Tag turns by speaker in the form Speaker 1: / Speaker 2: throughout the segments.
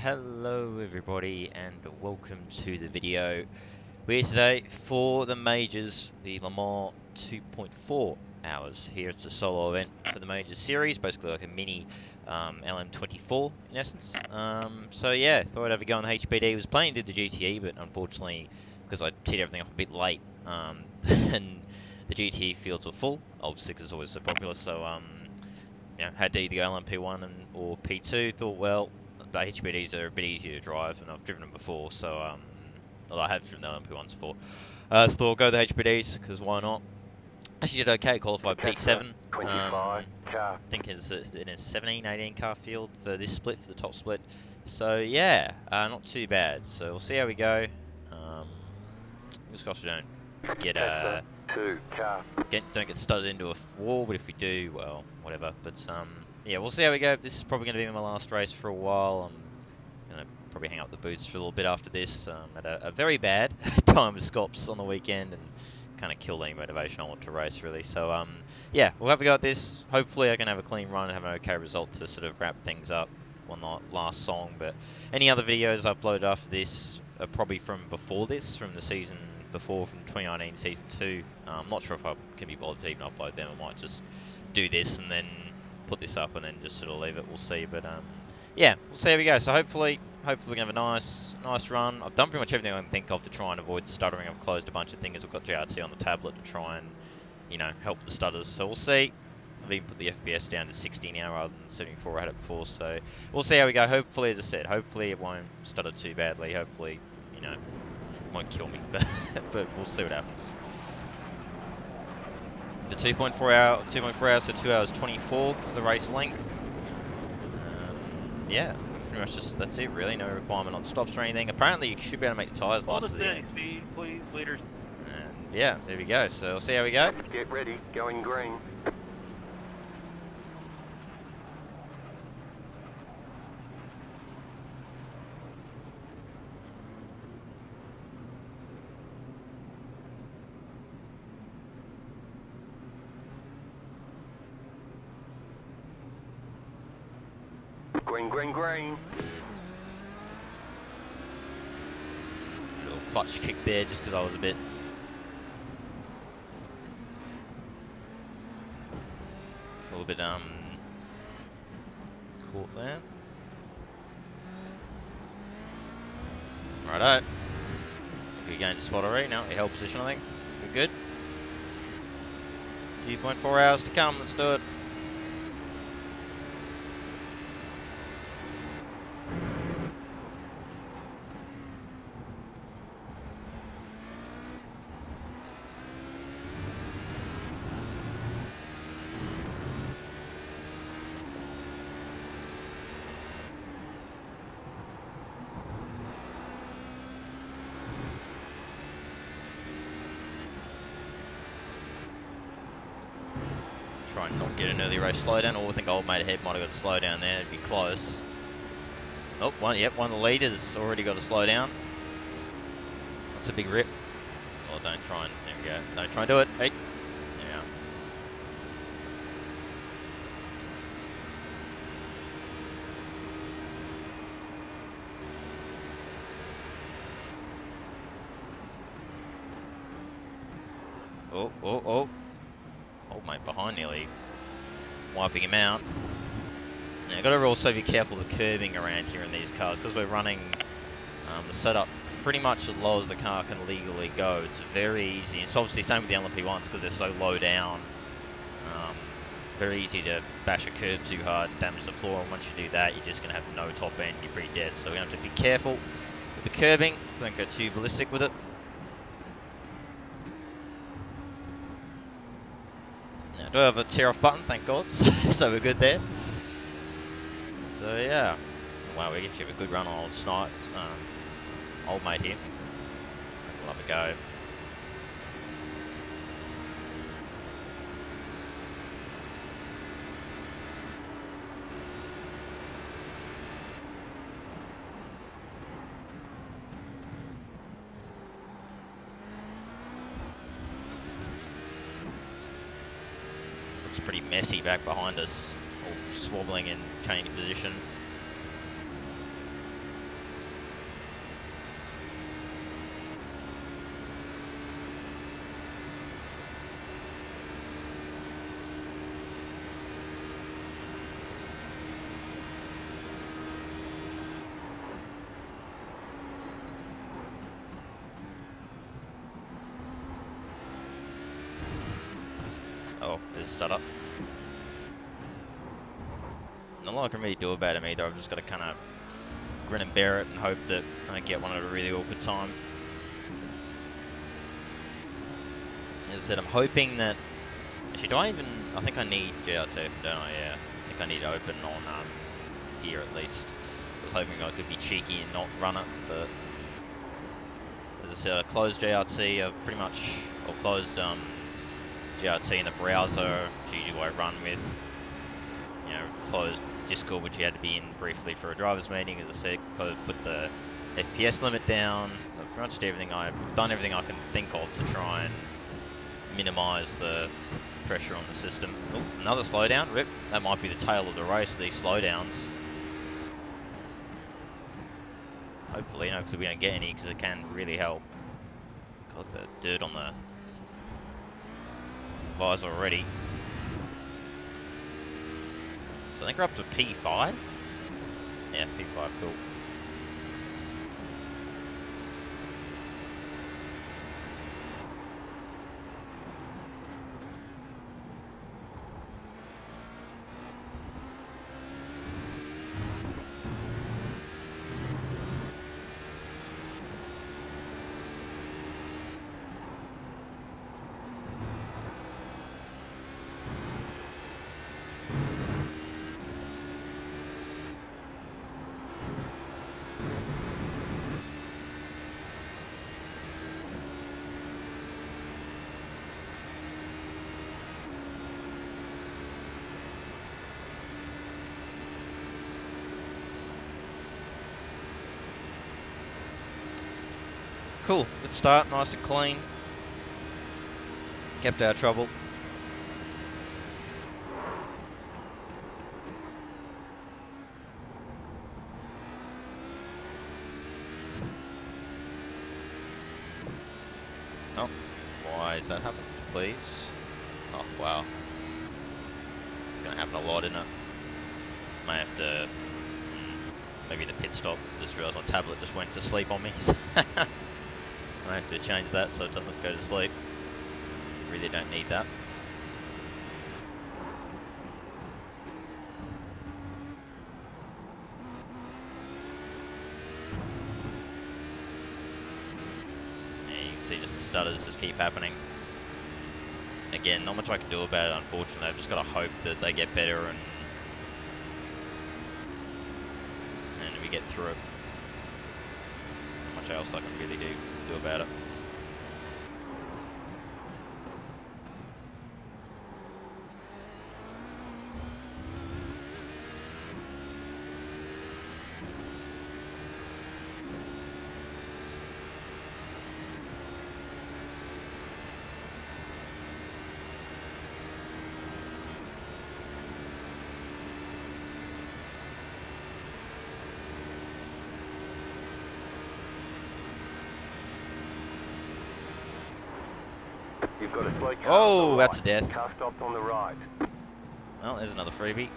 Speaker 1: Hello everybody and welcome to the video. We're here today for the majors, the Le Mans 2.4 hours. Here it's a solo event for the majors series, basically like a mini LM24 in essence. So yeah, thought I'd have a go on the HPD. Was planning to do the GTE, but unfortunately, because I teed everything up a bit late, and the GTE fields were full, obviously because it's always so popular, so had to either go LMP1 or P2. Thought, well, the HPDs are a bit easier to drive, and I've driven them before, so although I have driven the LMP1s before. So thought go the HPDs because why not? Actually did okay, qualified P7. I think it's in a 17, 18 car field for this split, for the top split. So yeah, not too bad. So we'll see how we go. Fingers crossed we don't get studded into a wall, but if we do, well, whatever. But yeah, we'll see how we go. This is probably going to be my last race for a while. I'm going to probably hang up the boots for a little bit after this. Had a very bad time with Scops on the weekend and kind of killed any motivation I want to race, really. So yeah, we'll have a go at this. Hopefully I can have a clean run and have an okay result to sort of wrap things up on the last song. But any other videos uploaded after this are probably from before this, from the season before, from 2019 season 2. I'm not sure if I can be bothered to even upload them. I might just do this and then put this up and then just sort of leave it. We'll see. But yeah, we'll see how we go. So hopefully we can have a nice run. I've done pretty much everything I can think of to try and avoid stuttering. I've closed a bunch of things. I've got GRT on the tablet to try and, help the stutters. So we'll see. I've even put the FPS down to 60 now rather than 74 I had it before. So we'll see how we go. Hopefully, as I said, hopefully it won't stutter too badly. Hopefully, it won't kill me. But we'll see what happens. The 2.4 hours, so 2 hours 24 is the race length. Yeah. Pretty much just, that's it really, no requirement on stops or anything. Apparently you should be able to make the tyres last to the end. And yeah, there we go. So we'll see how we go.
Speaker 2: Get ready, going green. Green, green, green.
Speaker 1: Little clutch kick there just because I was a bit caught there. Righto. We're going to spot already now. Your held position, I think. We're good. 2.4 hours to come. Let's do it. Try and not get an early race slowdown. Or I think old mate ahead might have got a slowdown there. It'd be close. Oh, one of the leaders already got a slowdown. That's a big rip. Oh, don't try and, there we go. Don't try and do it. Hey. Yeah. Oh. Old mate behind nearly wiping him out. Now, got to also be careful of the curbing around here in these cars because we're running the setup pretty much as low as the car can legally go. It's very easy. It's obviously the same with the LMP1s because they're so low down. Very easy to bash a curb too hard and damage the floor, and once you do that, you're just going to have no top end, you're pretty dead. So we're going to have to be careful with the curbing, don't go too ballistic with it. Now, do I have a tear off button, thank God, so we're good there. So yeah, wow, we actually have a good run on old Snipe, old mate here. We'll have a go. Looks pretty messy back behind us, all swobbling and changing position. Oh, there's a stutter. Not a lot I can really do about him either. I've just got to kind of grin and bear it and hope that I get one at a really awkward time. As I said, I'm hoping that... Actually, do I even... I think I need GR2, don't I? Yeah. I think I need to open on here at least. I was hoping I could be cheeky and not run it, but... As I said, I closed GRT. I've pretty much... Or closed GRT in the browser, which is usually what I run with. You know, closed Discord, which you had to be in briefly for a driver's meeting. As I said, put the FPS limit down. I've pretty much done everything I can think of to try and minimize the pressure on the system. Oh, another slowdown. Rip. That might be the tail of the race, these slowdowns. Hopefully we don't get any, because it can really help. Got the dirt on the visor already. So I think we're up to P5. Yeah, P5, cool. Cool, good start, nice and clean. Kept out of trouble. Oh, why has that happened, please? Oh, wow. It's going to happen a lot, isn't it? May have to... Maybe the pit stop. Just realised my tablet just went to sleep on me. I have to change that so it doesn't go to sleep. Really don't need that. Yeah, you can see just the stutters just keep happening. Again, not much I can do about it, unfortunately. I've just got to hope that they get better and we get through it. Not much else I can really do about it.
Speaker 2: You've got a slow car.
Speaker 1: Oh, that's a death.
Speaker 2: Car stopped on the right.
Speaker 1: Well, there's another freebie.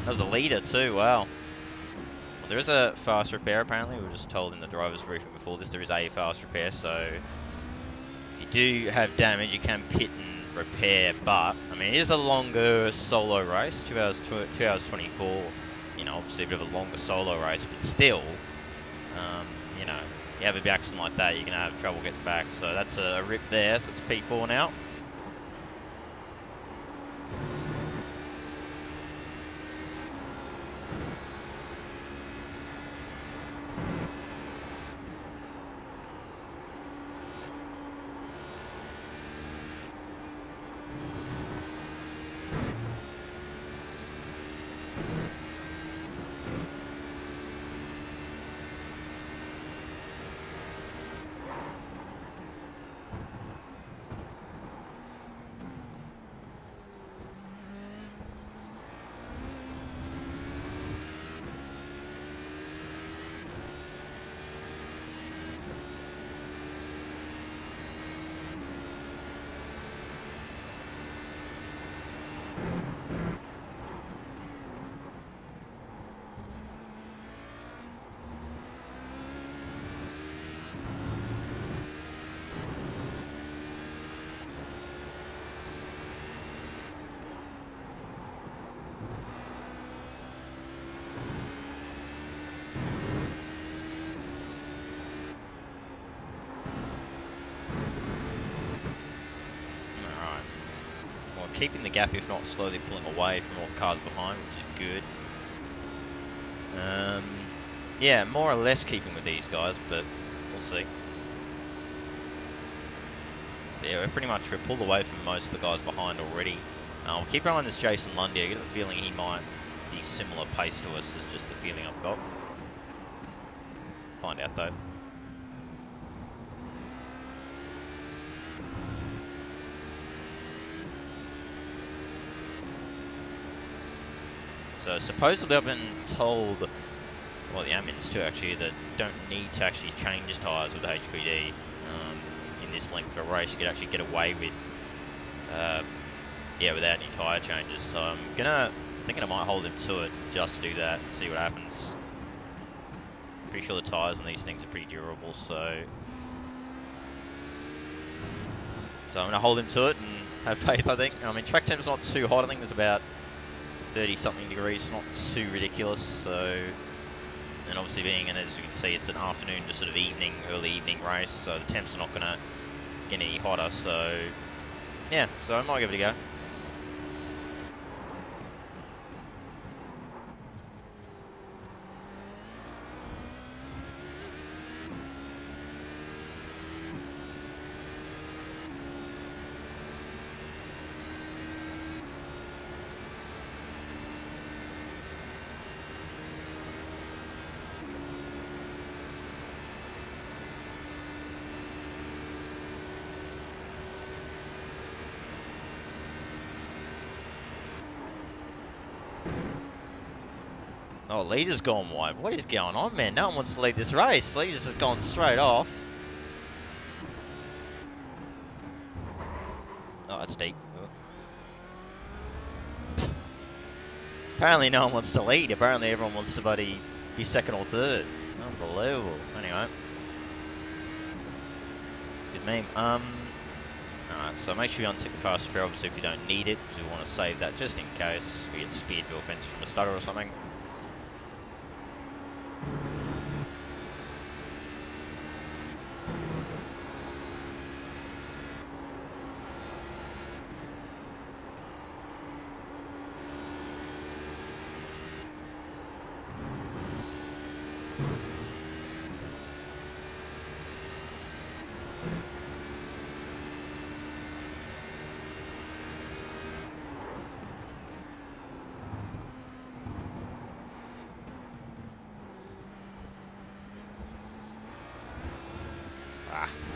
Speaker 1: That was a leader too, wow. Well, there is a fast repair apparently. We were just told in the driver's briefing before this there is a fast repair, so if you do have damage you can pit and repair, but I mean it is a longer solo race, 2 hours 24, you know, obviously a bit of a longer solo race, but still, you know, you have a big accident like that, you're going to have trouble getting back, so that's a rip there, so it's P4 now. keeping the gap, if not slowly pulling away from all the cars behind, which is good. Yeah, more or less keeping with these guys, but we'll see. Yeah, we're pulled away from most of the guys behind already. We'll keep an eye on this Jason Lundy. I get the feeling he might be similar pace to us, is just the feeling I've got. Find out though. So supposedly I've been told, well, the admins too actually, that don't need to actually change tyres with the HPD in this length of a race. You could actually get away with, yeah, without any tyre changes. So I'm thinking I might hold him to it, just do that, and see what happens. Pretty sure the tyres on these things are pretty durable, so I'm going to hold him to it and have faith, I think. I mean, track temp's not too hot. I think it's about 30-something degrees, not too ridiculous. So, and obviously being, and as you can see, it's an afternoon to sort of early evening race, so the temps are not going to get any hotter. So, yeah, so I might give it a go. Oh, leader's gone wide. What is going on, man? No one wants to lead this race. Leader's just gone straight off. Oh, that's deep. Oh. Apparently no one wants to lead. Apparently everyone wants to be second or third. Unbelievable. Anyway. It's a good meme. Alright, so make sure you untick the fast spare, obviously, if you don't need it. You want to save that just in case we get speared to a fence from a stutter or something.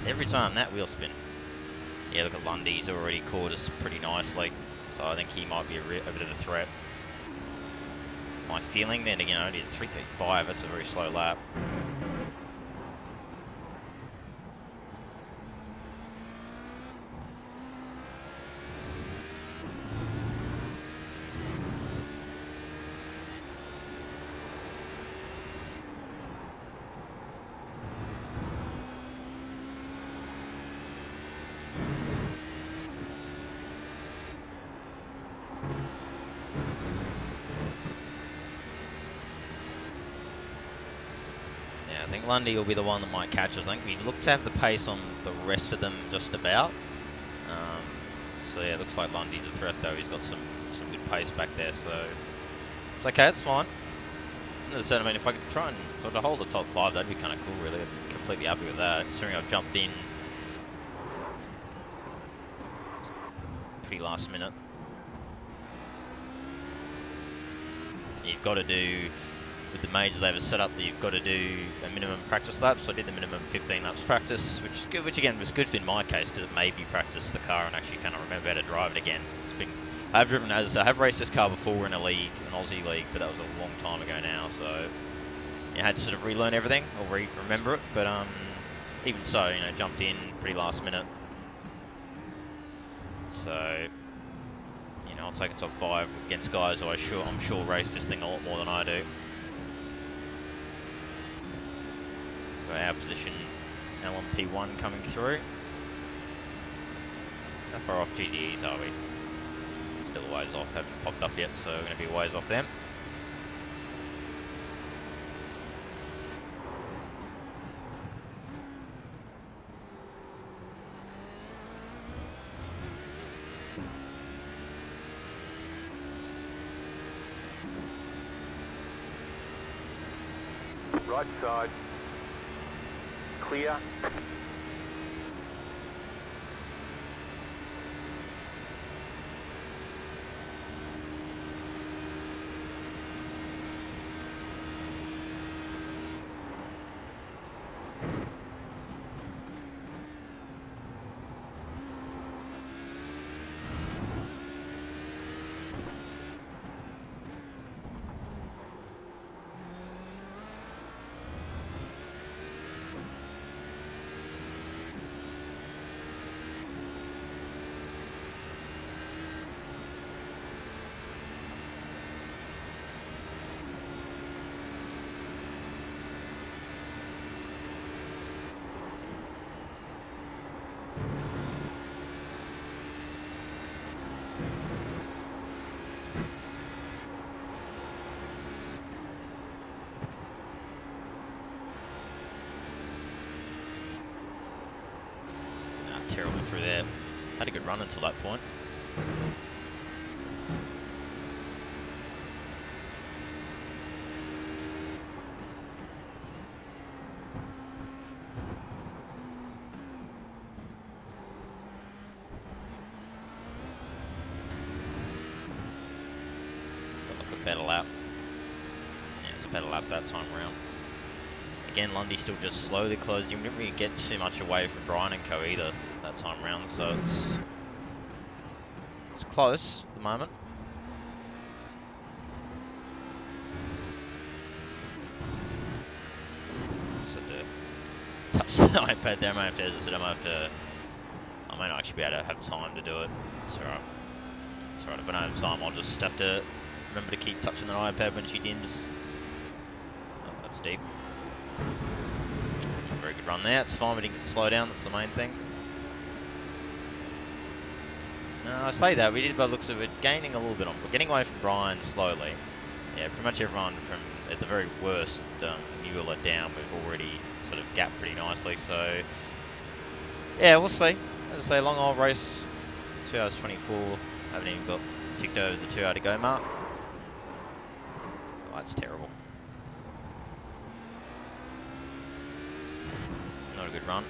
Speaker 1: Every time that wheel spin. Yeah, look at Lundy, he's already caught us pretty nicely. So I think he might be a bit of a threat. It's my feeling. Then again, only at 3:35, that's a very slow lap. I think Lundy will be the one that might catch us. I think we look to have the pace on the rest of them just about. So yeah, it looks like Lundy's a threat though. He's got some good pace back there, so it's okay. It's fine. As I said, I mean, if I could try and hold the top 5, that'd be kind of cool. Really, I'd be completely happy with that. Considering I've jumped in pretty last minute. You've got to do. With the majors, they have a setup that you've got to do a minimum practice lap. So I did the minimum 15 laps practice, which is good. Which again was good in my case because it made me practice the car and actually kind of remember how to drive it again. I have raced this car before in a league, an Aussie league, but that was a long time ago now. So I had to sort of relearn everything or remember it. But even so, you know, jumped in pretty last minute. So you know, I'll take a top 5 against guys who I'm sure race this thing a lot more than I do. Our position, LMP1 coming through. How far off GDEs are we? Still a ways off, haven't popped up yet, so we're going to be a ways off them.
Speaker 2: Right side. Clear.
Speaker 1: Terrible through there. Had a good run until that point. Felt like a better lap. Yeah, it was a better lap that time around. Again, Lundy still just slowly closed. You didn't really get too much away from Brian and Co either that time around, so it's close at the moment. So to touch the iPad there, I might have to, as I said, I may not actually be able to have time to do it. It's alright. It's alright, if I don't have time, I'll just have to remember to keep touching the iPad when she dims. Oh, that's deep. Very good run there. It's fine, we didn't slow down, that's the main thing. I say that, we did by the looks of it, gaining a little bit on, we're getting away from Brian slowly. Yeah, pretty much everyone from, at the very worst, Mueller down, we've already sort of gapped pretty nicely, so... Yeah, we'll see. As I say, long old race, 2 hours 24, haven't even got ticked over the 2 hour to go mark. Oh, that's terrible. Not a good run.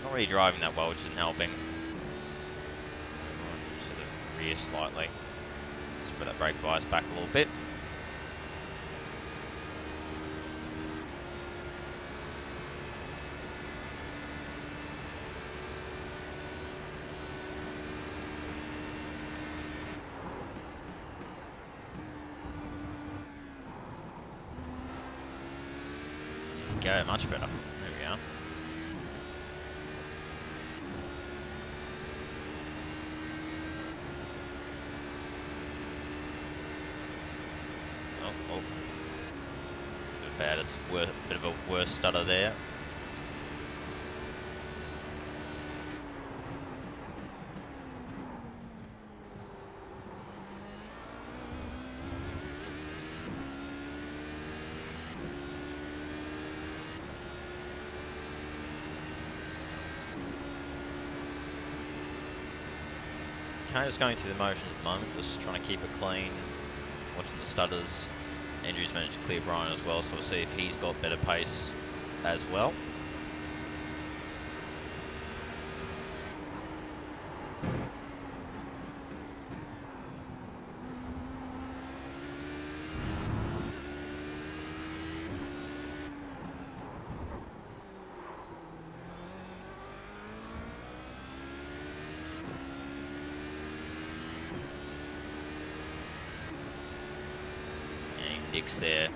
Speaker 1: Not really driving that well, which isn't helping. Sort of rear slightly. Let's put that brake bias back a little bit. Go, much better. There we are. Oh. Bit bad. It's a bit of a worse stutter there. Kind of just going through the motions at the moment, just trying to keep it clean, watching the stutters. Andrew's managed to clear Brian as well, so we'll see if he's got better pace as well. Dicks there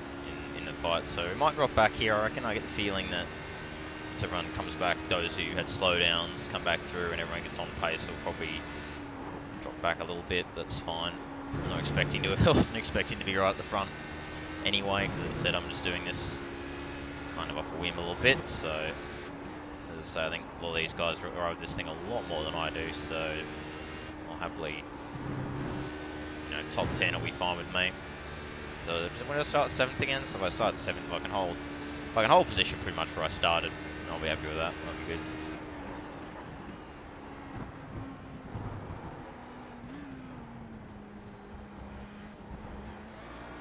Speaker 1: in the fight, so we might drop back here. I reckon. I get the feeling that once everyone comes back, those who had slowdowns come back through and everyone gets on pace, will probably drop back a little bit. That's fine. I'm not expecting to. I wasn't expecting to be right at the front anyway, because as I said, I'm just doing this kind of off a whim a little bit. So as I say, I think a lot of these guys drive this thing a lot more than I do, so I'll happily, top 10 will be fine with me. So when I start 7th again, so if I start 7th, if I can hold position pretty much where I started, I'll be happy with that. That'll be good.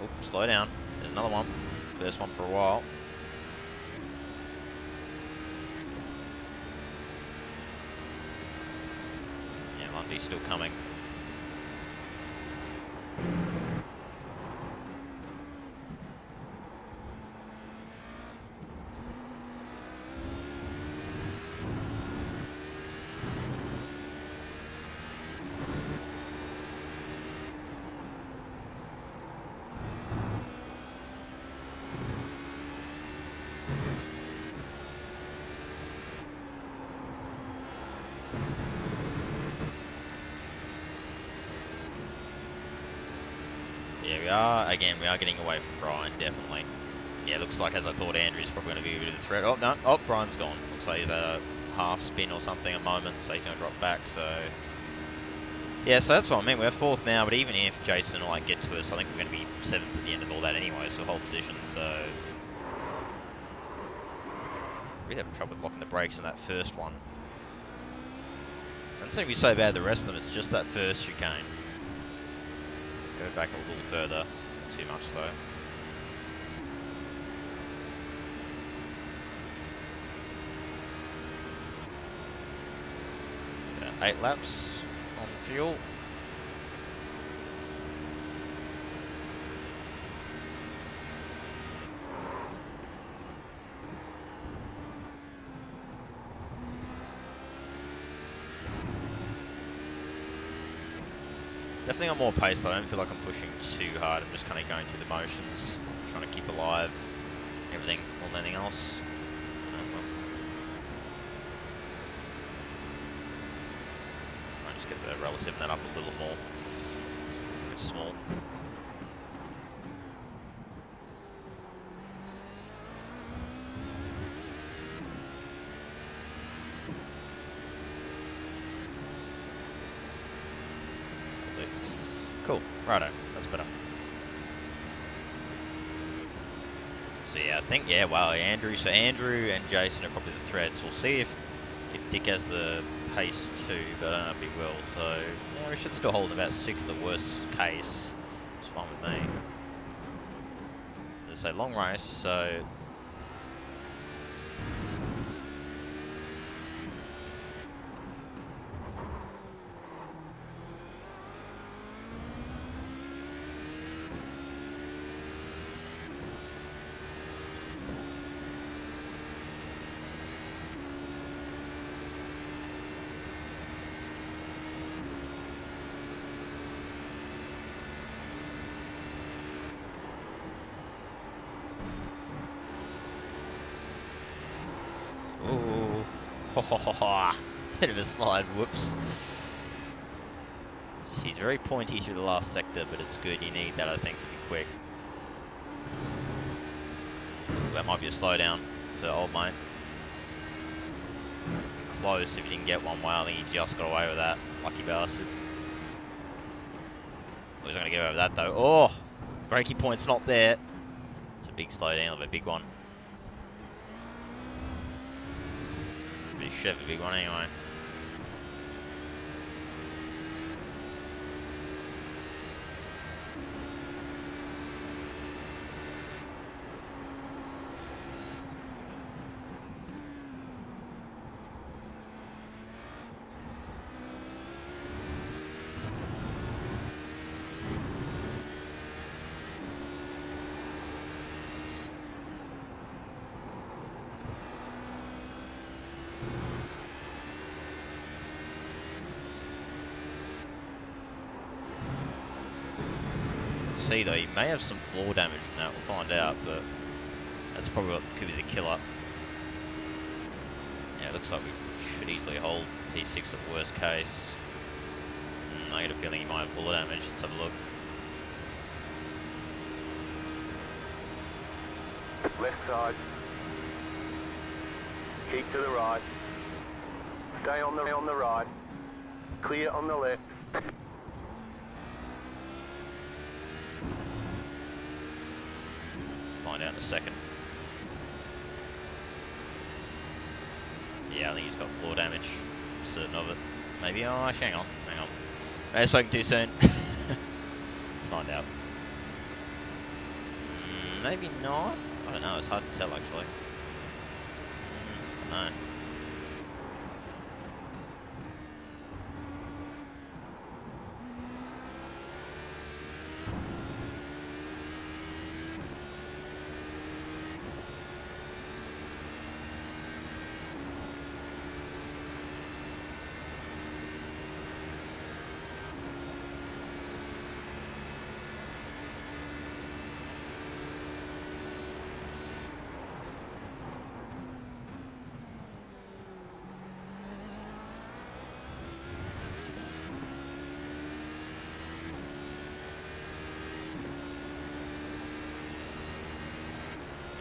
Speaker 1: Oh, slow down. There's another one. First one for a while. Yeah, Lundy's still coming. Yeah, we are. Again, we are getting away from Brian, definitely. Yeah, looks like, as I thought, Andrew's probably going to be a bit of a threat. Oh, no. Oh, Brian's gone. Looks like he's a half spin or something, a moment, so he's going to drop back, so... Yeah, so that's what I mean. We're fourth now, but even if Jason will, like, get to us, I think we're going to be seventh at the end of all that anyway, so whole position, so... Really having trouble with locking the brakes in that first one. Doesn't seem to be so bad the rest of them, it's just that first chicane. Go back a little further. Not too much, though. Yeah, 8 laps on fuel. Definitely got more pace though. I don't feel like I'm pushing too hard. I'm just kind of going through the motions, trying to keep alive everything more than anything else. Try and just get the relative net up a little more. A bit small. Cool, righto, that's better. So yeah, I think, yeah, wow, Andrew, so Andrew and Jason are probably the threats. We'll see if Dick has the pace too, but I don't know if he will, so yeah, we should still hold about 6th, the worst case. It's fine with me. As I say, long race, so... Ooh, ho ho ho ho, bit of a slide, whoops. She's very pointy through the last sector, but it's good, you need that I think to be quick. That might be a slowdown for old mate. Close if he didn't get one way, I think he just got away with that, lucky bastard. Well, he's not going to get away with that though. Oh, braking point's not there. It's a big slowdown of a big one. But he should have a big one anyway. See though, he may have some floor damage from that, we'll find out, but that's probably what could be the killer. Yeah, it looks like we should easily hold P6 at worst case. I get a feeling he might have floor damage, let's have a look.
Speaker 2: Left side. Keep to the right. Stay on the right. Clear on the left.
Speaker 1: Find out in a second. Yeah, I think he's got floor damage. I'm certain of it. Maybe, oh, actually, hang on. Maybe I've spoken too soon. Let's find out. Maybe not. I don't know, it's hard to tell actually. I don't know.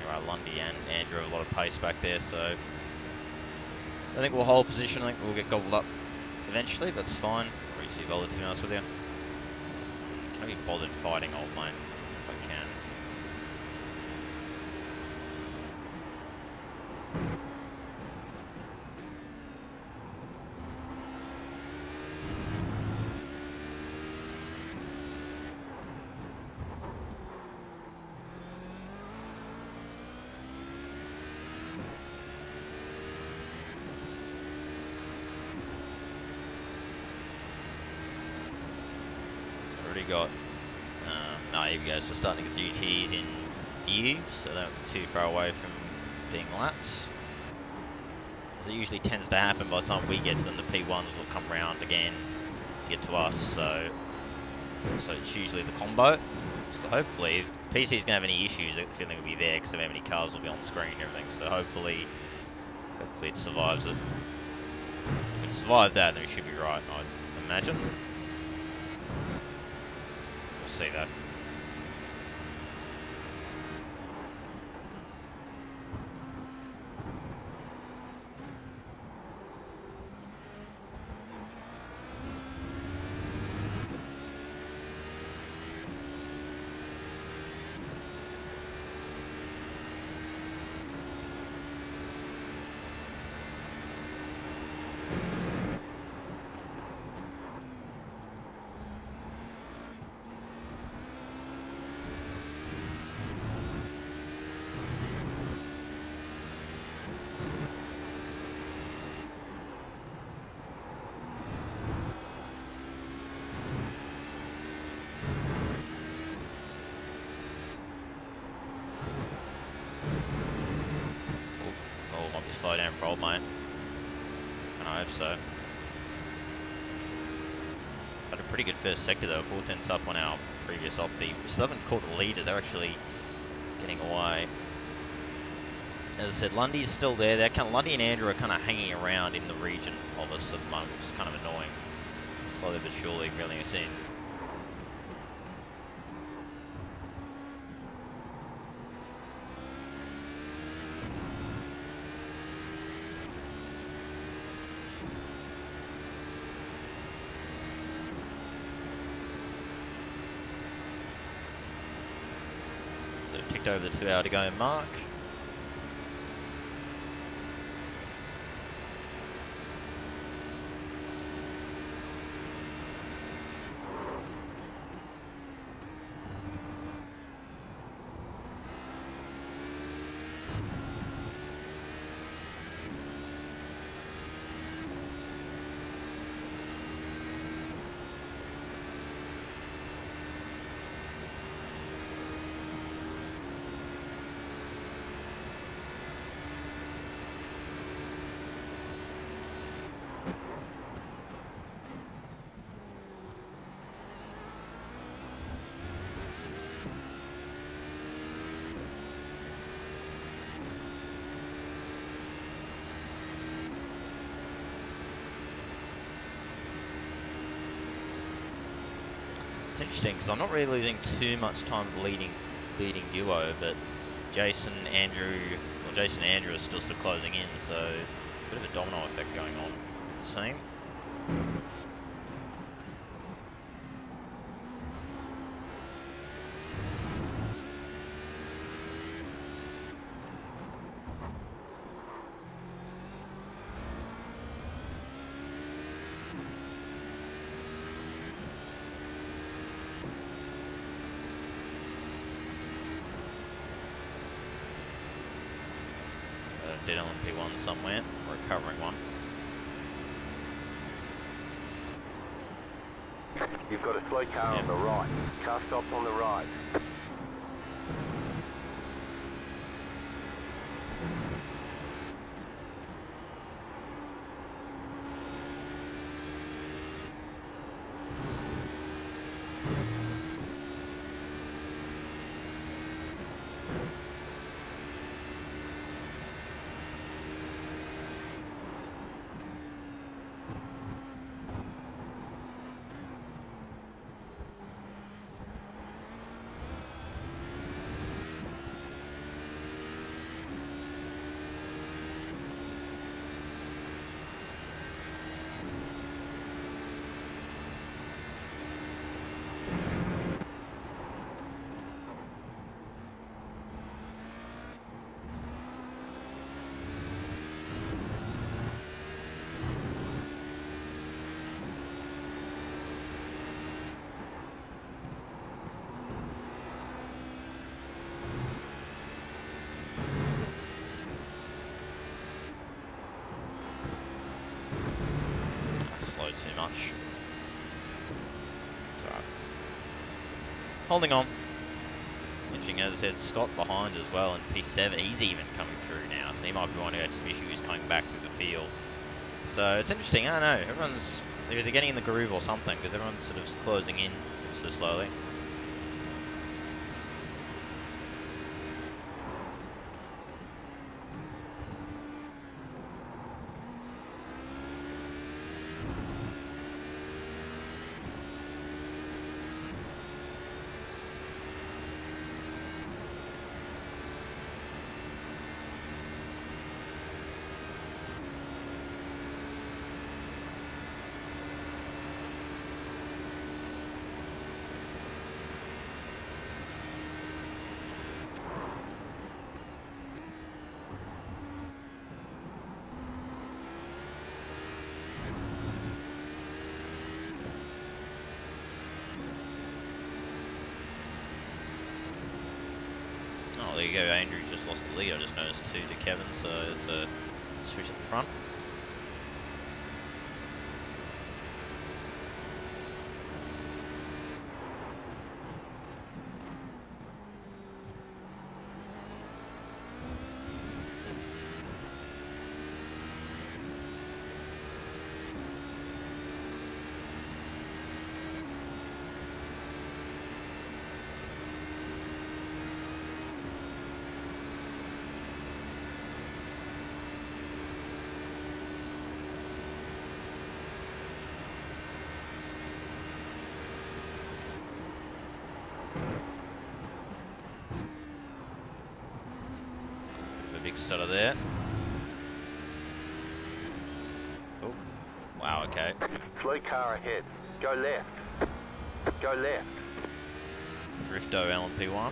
Speaker 1: Right, Lundy and Andrew have a lot of pace back there, so I think we'll hold position. I think we'll get gobbled up eventually, but it's fine. Not really too bothered, to be honest with you. Can I be bothered fighting old mate if I can? Already got, no, here we go, so we're starting to get the GTs in view, so they don't get too far away from being laps. As it usually tends to happen, by the time we get to them, the P1s will come round again to get to us, so it's usually the combo. So hopefully, if the PC is going to have any issues, I get the feeling it'll be there, because of how many cars will be on screen and everything, so hopefully it survives it. If it survived that, then it should be right, I'd imagine. We'll see that. Slow down for old mate. And I hope so. Had a pretty good first sector though, 4 tenths up on our previous opti. We still haven't caught the leaders, they're actually getting away. As I said, Lundy's still there. Lundy and Andrew are kind of hanging around in the region of us at the moment, which is kind of annoying. Slowly but surely reeling us in. Ticked over the 2 hour to go mark. It's interesting because I'm not really losing too much time leading duo, but Jason and Andrew are still closing in, so a bit of a domino effect going on. Same. dead LMP1 somewhere, or a covering one.
Speaker 2: You've got a slow car on the right. Car stops on the right.
Speaker 1: Slow too much. It's alright. Holding on. Interesting, as I said, Scott behind as well in P7. He's even coming through now, so he might be wanting to get some issues coming back through the field. So it's interesting, I don't know. Everyone's either getting in the groove or something, because everyone's sort of closing in so slowly. Oh, there you go. Andrew's just lost the lead. I just noticed 2 to Kevin, so it's a switch at the front. Big stutter there. Oh, wow, okay.
Speaker 2: Slow car ahead. Go left. Go left.
Speaker 1: Drifto LMP1.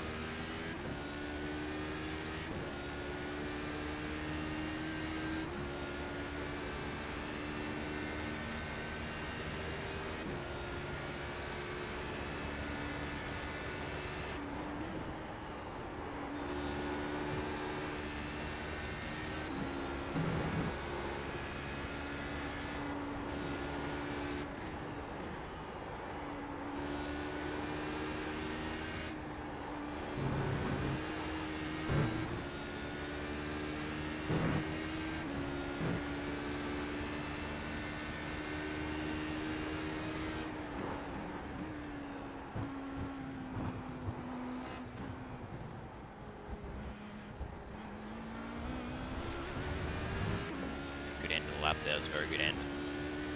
Speaker 1: Good end of the lap there. It was a very good end.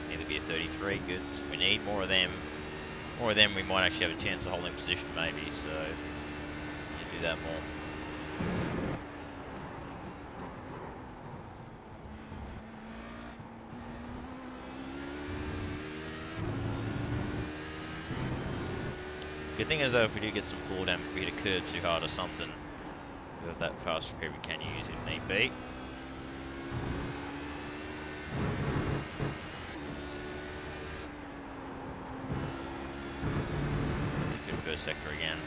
Speaker 1: Nearly be a 33. Good. So we need more of them. More of them, we might actually have a chance of holding position maybe. So you do that more. Good thing is though, if we do get some floor damage, if we hit a curb too hard or something, we have that fast repair we can use if need be. Good first sector again.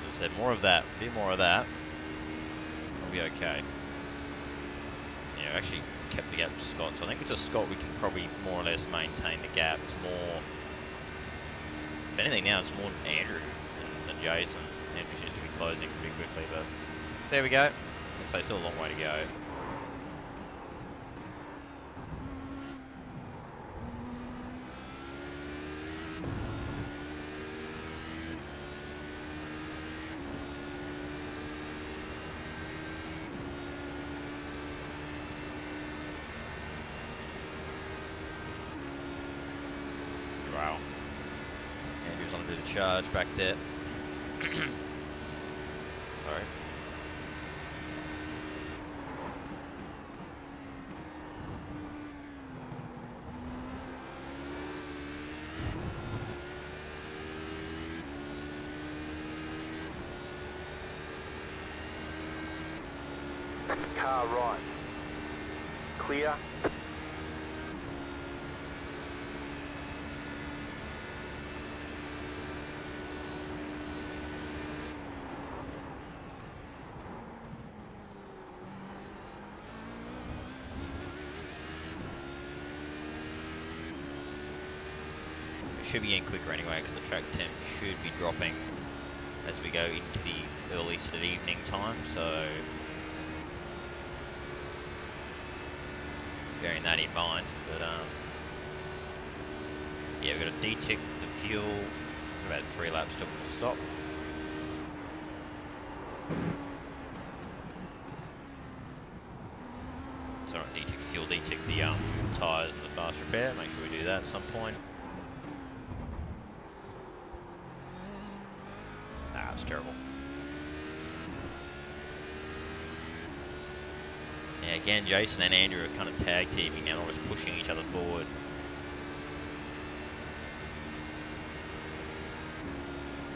Speaker 1: As I said, more of that, a bit more of that. we'll be okay. Yeah, actually kept the gap to Scott, so I think with just Scott we can probably more or less maintain the gap. It's more, if anything now, it's more Andrew than Jason. Andrew seems to be closing pretty quickly, but so there we go. I'd say still a long way to go. Wow. Andrew's on a bit of charge back there. Sorry.
Speaker 2: Car right. Clear.
Speaker 1: Should be getting quicker anyway because the track temp should be dropping as we go into the early sort of evening time, so bearing that in mind. But yeah, we've got to detick the fuel, about 3 laps till we'll stop. So not detick fuel, detick the tyres and the fast repair, make sure we do that at some point. It's terrible. Yeah, again, Jason and Andrew are kind of tag teaming now, almost pushing each other forward.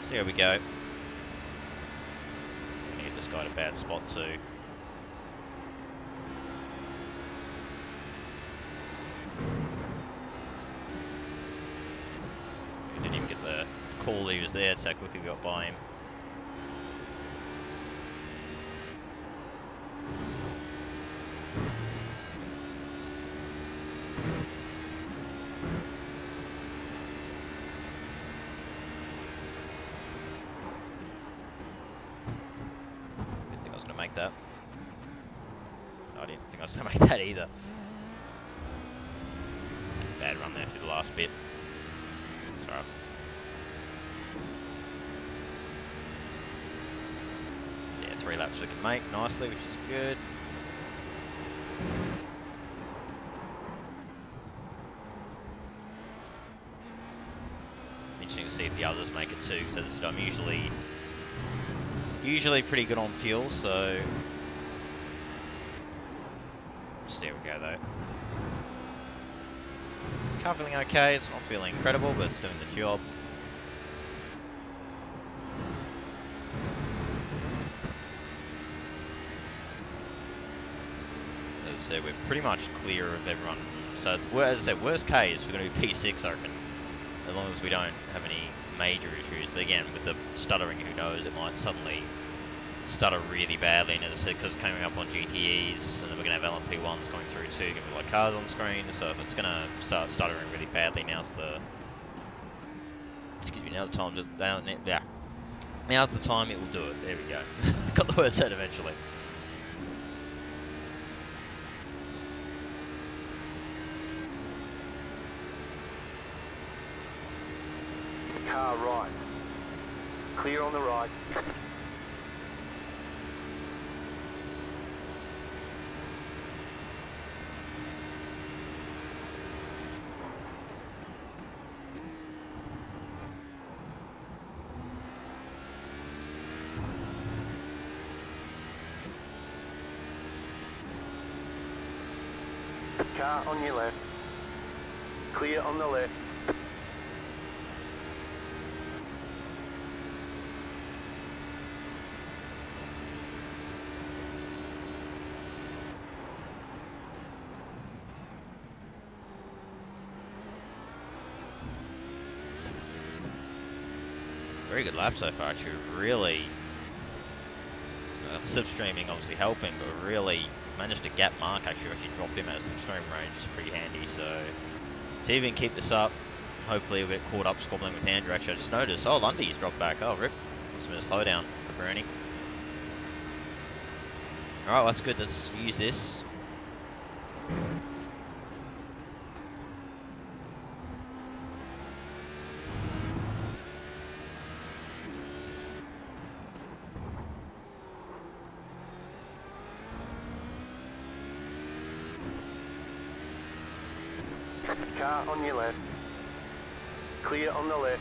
Speaker 1: So here we go. I'm gonna get this guy at a bad spot too. We didn't even get the call he was there, that's how quickly we got by him. That. I didn't think I was going to make that either. Bad run there through the last bit. It's alright. So yeah, 3 laps we can make nicely, which is good. Interesting to see if the others make it too, because I'm usually pretty good on fuel, so just there we go though. Car feeling okay, it's not feeling incredible, but it's doing the job. As I said, we're pretty much clear of everyone. So as I said, worst case, we're going to be P6, I reckon, as long as we don't have any major issues. But again, with the stuttering, who knows, it might suddenly stutter really badly, and as I said, because it's coming up on GTEs, and then we're going to have LMP1s going through too, going to be like cars on screen, so if it's going to start stuttering really badly, now's the time, now's the time it will do it. There we go. Got the word said eventually.
Speaker 2: Car right. Clear on the right. Car on your left. Clear on the left.
Speaker 1: Very good lap so far, actually. Really Slipstreaming obviously helping, but really managed to gap Mark. Actually dropped him at slipstream range. It's pretty handy. So see if we can keep this up. Hopefully we'll get caught up squabbling with Andrew. Actually, I just noticed. Oh, Lundy's dropped back. Oh, rip. Must have been a slowdown for Bruni. All right, well, that's good. Let's use this.
Speaker 2: Car on your left. Clear on the left.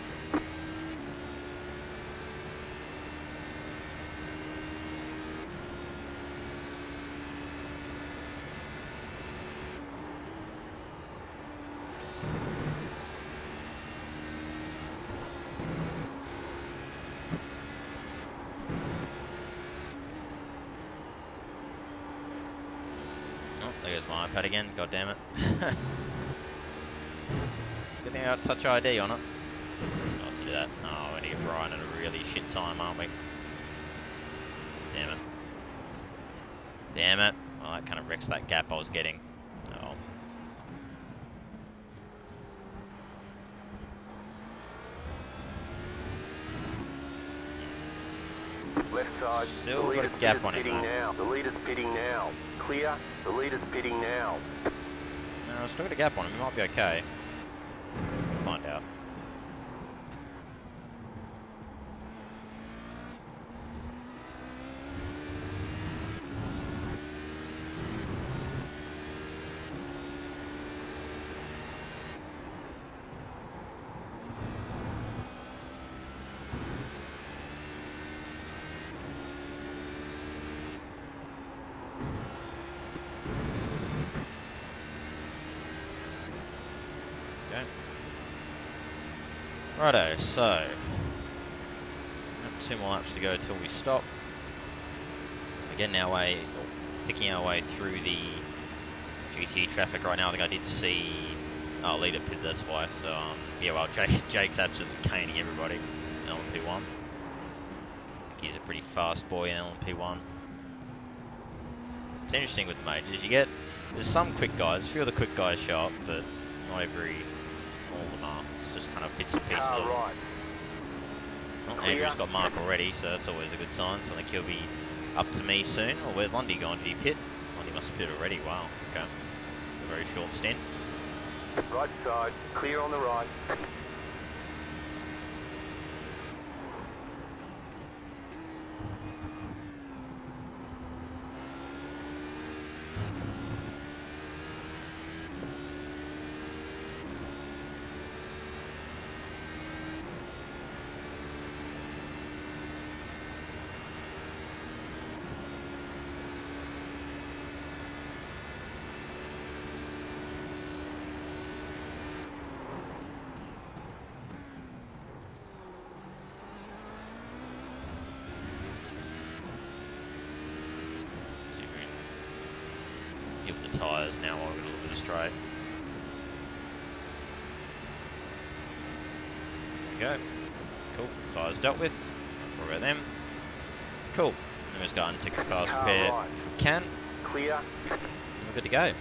Speaker 1: Oh, there goes my iPad again. God damn it. It's a good thing I got Touch ID on it. It's not to do that. Oh, we're gonna get Brian at a really shit time, aren't we? Damn it. Damn it. Well, that kind of wrecks that gap I was getting. Oh.
Speaker 2: Left side.
Speaker 1: Still
Speaker 2: the
Speaker 1: got a
Speaker 2: leader's
Speaker 1: gap on him,
Speaker 2: pitting
Speaker 1: though.
Speaker 2: now. The leader's pitting now. Clear. The leader's pitting now.
Speaker 1: No, still got a gap on him. He might be okay. Find out. Okay. Righto, so got 2 more laps to go till we stop. We're getting our way, or picking our way through the GT traffic right now. I think I did see leader pit, that's why. So yeah, well, Jake's absolutely caning everybody in LMP1. I think he's a pretty fast boy in LMP1. It's interesting with the majors. There's some quick guys, a few of the quick guys show up, but not all of them are. It's just kind of bits and pieces of them.
Speaker 2: Right.
Speaker 1: Well, Andrew's got Mark already, so that's always a good sign. So I think he'll be up to me soon. Oh, where's Lundy gone? Did he pit? Lundy must have pitted already. Wow, okay. A very short stint.
Speaker 2: Right side. Clear on the right.
Speaker 1: See if we can deal with the tyres now while we've got a little bit of straight. There we go. Cool. Tyres dealt with. Don't worry about them. Cool. Then we just go and take the fast
Speaker 2: Car
Speaker 1: repair
Speaker 2: right.
Speaker 1: if we can.
Speaker 2: Clear.
Speaker 1: And we're good to go.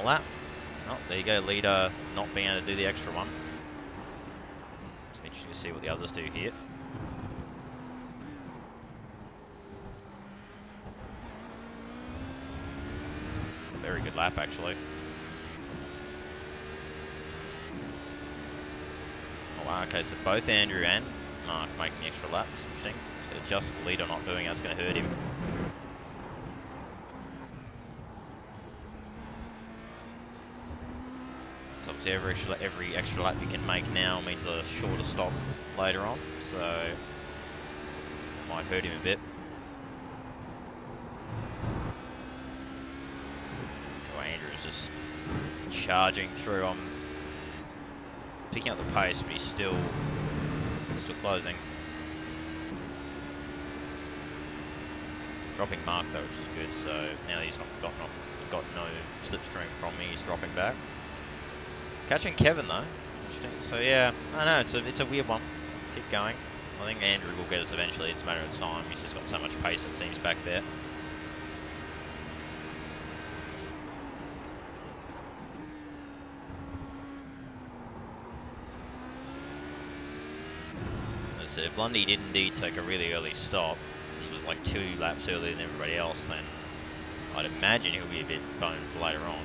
Speaker 1: Lap. Oh, there you go, leader not being able to do the extra one. It's interesting to see what the others do here. very good lap, actually. Oh, wow, okay, so both Andrew and Mark making the extra lap. It's interesting. So just the leader not doing that's going to hurt him. So obviously every extra lap you can make now means a shorter stop later on, so it might hurt him a bit. Oh, Andrew's just charging through. I'm picking up the pace, but he's still closing. Dropping Mark though, which is good. So now he's got no slipstream from me. He's dropping back. Catching Kevin though, interesting. So yeah, I know it's a weird one. Keep going. I think Andrew will get us eventually. It's a matter of time. He's just got so much pace it seems back there. As I said, if Lundy did indeed take a really early stop, it was like 2 laps earlier than everybody else, then I'd imagine he'll be a bit boned for later on.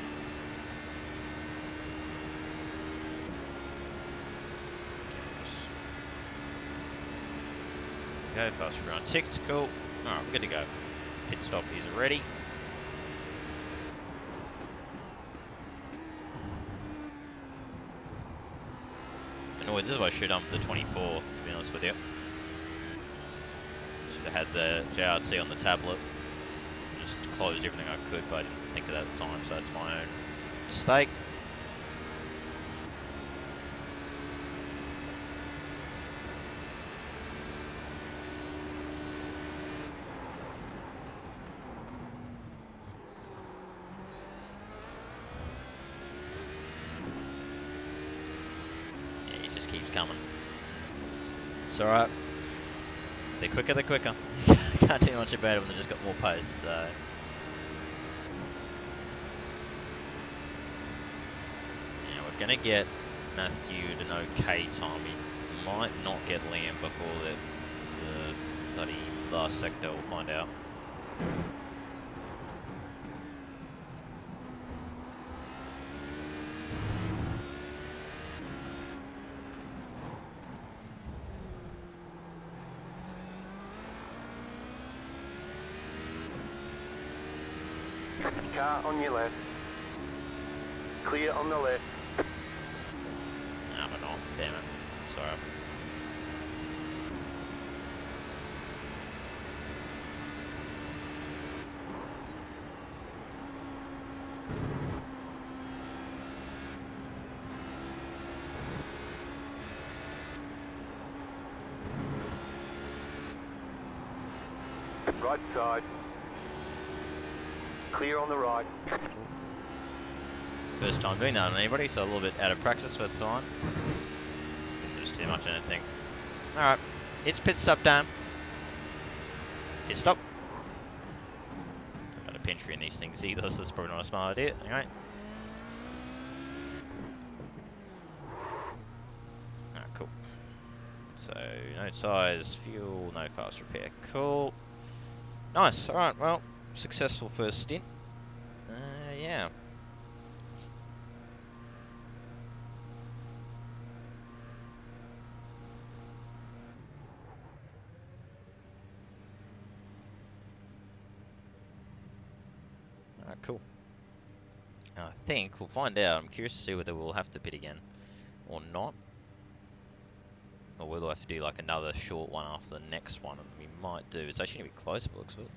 Speaker 1: Go fast run ticked, cool. Alright, we're good to go. Pit stop is ready. And this is what I should have done for the 24, to be honest with you. Should have had the JRC on the tablet. Just closed everything I could, but I didn't think of that at the time, so that's my own mistake. Keeps coming. It's alright. The quicker, the quicker. Can't do much about it when they just got more pace, so. Yeah, we're gonna get Matthew at an okay time. He might not get Liam before the bloody last sector, we'll find out.
Speaker 2: Car on your left. Clear on the left.
Speaker 1: Nah, but not. Damn it. It's alright.
Speaker 2: Right side. Clear on the right.
Speaker 1: First time doing that on anybody, so a little bit out of practice first time. Didn't lose too much, I don't think. Alright, it's pit stop time. Pit stop. I've got a pantry in these things either, so that's probably not a smart idea. Anyway. Alright, cool. So, no tyres, fuel, no fast repair. Cool. Nice, alright, well, successful first stint. Yeah. Alright, cool. I think we'll find out. I'm curious to see whether we'll have to pit again or not. Or whether we'll have to do like another short one after the next one, and we might do. It's actually going to be close, but looks good.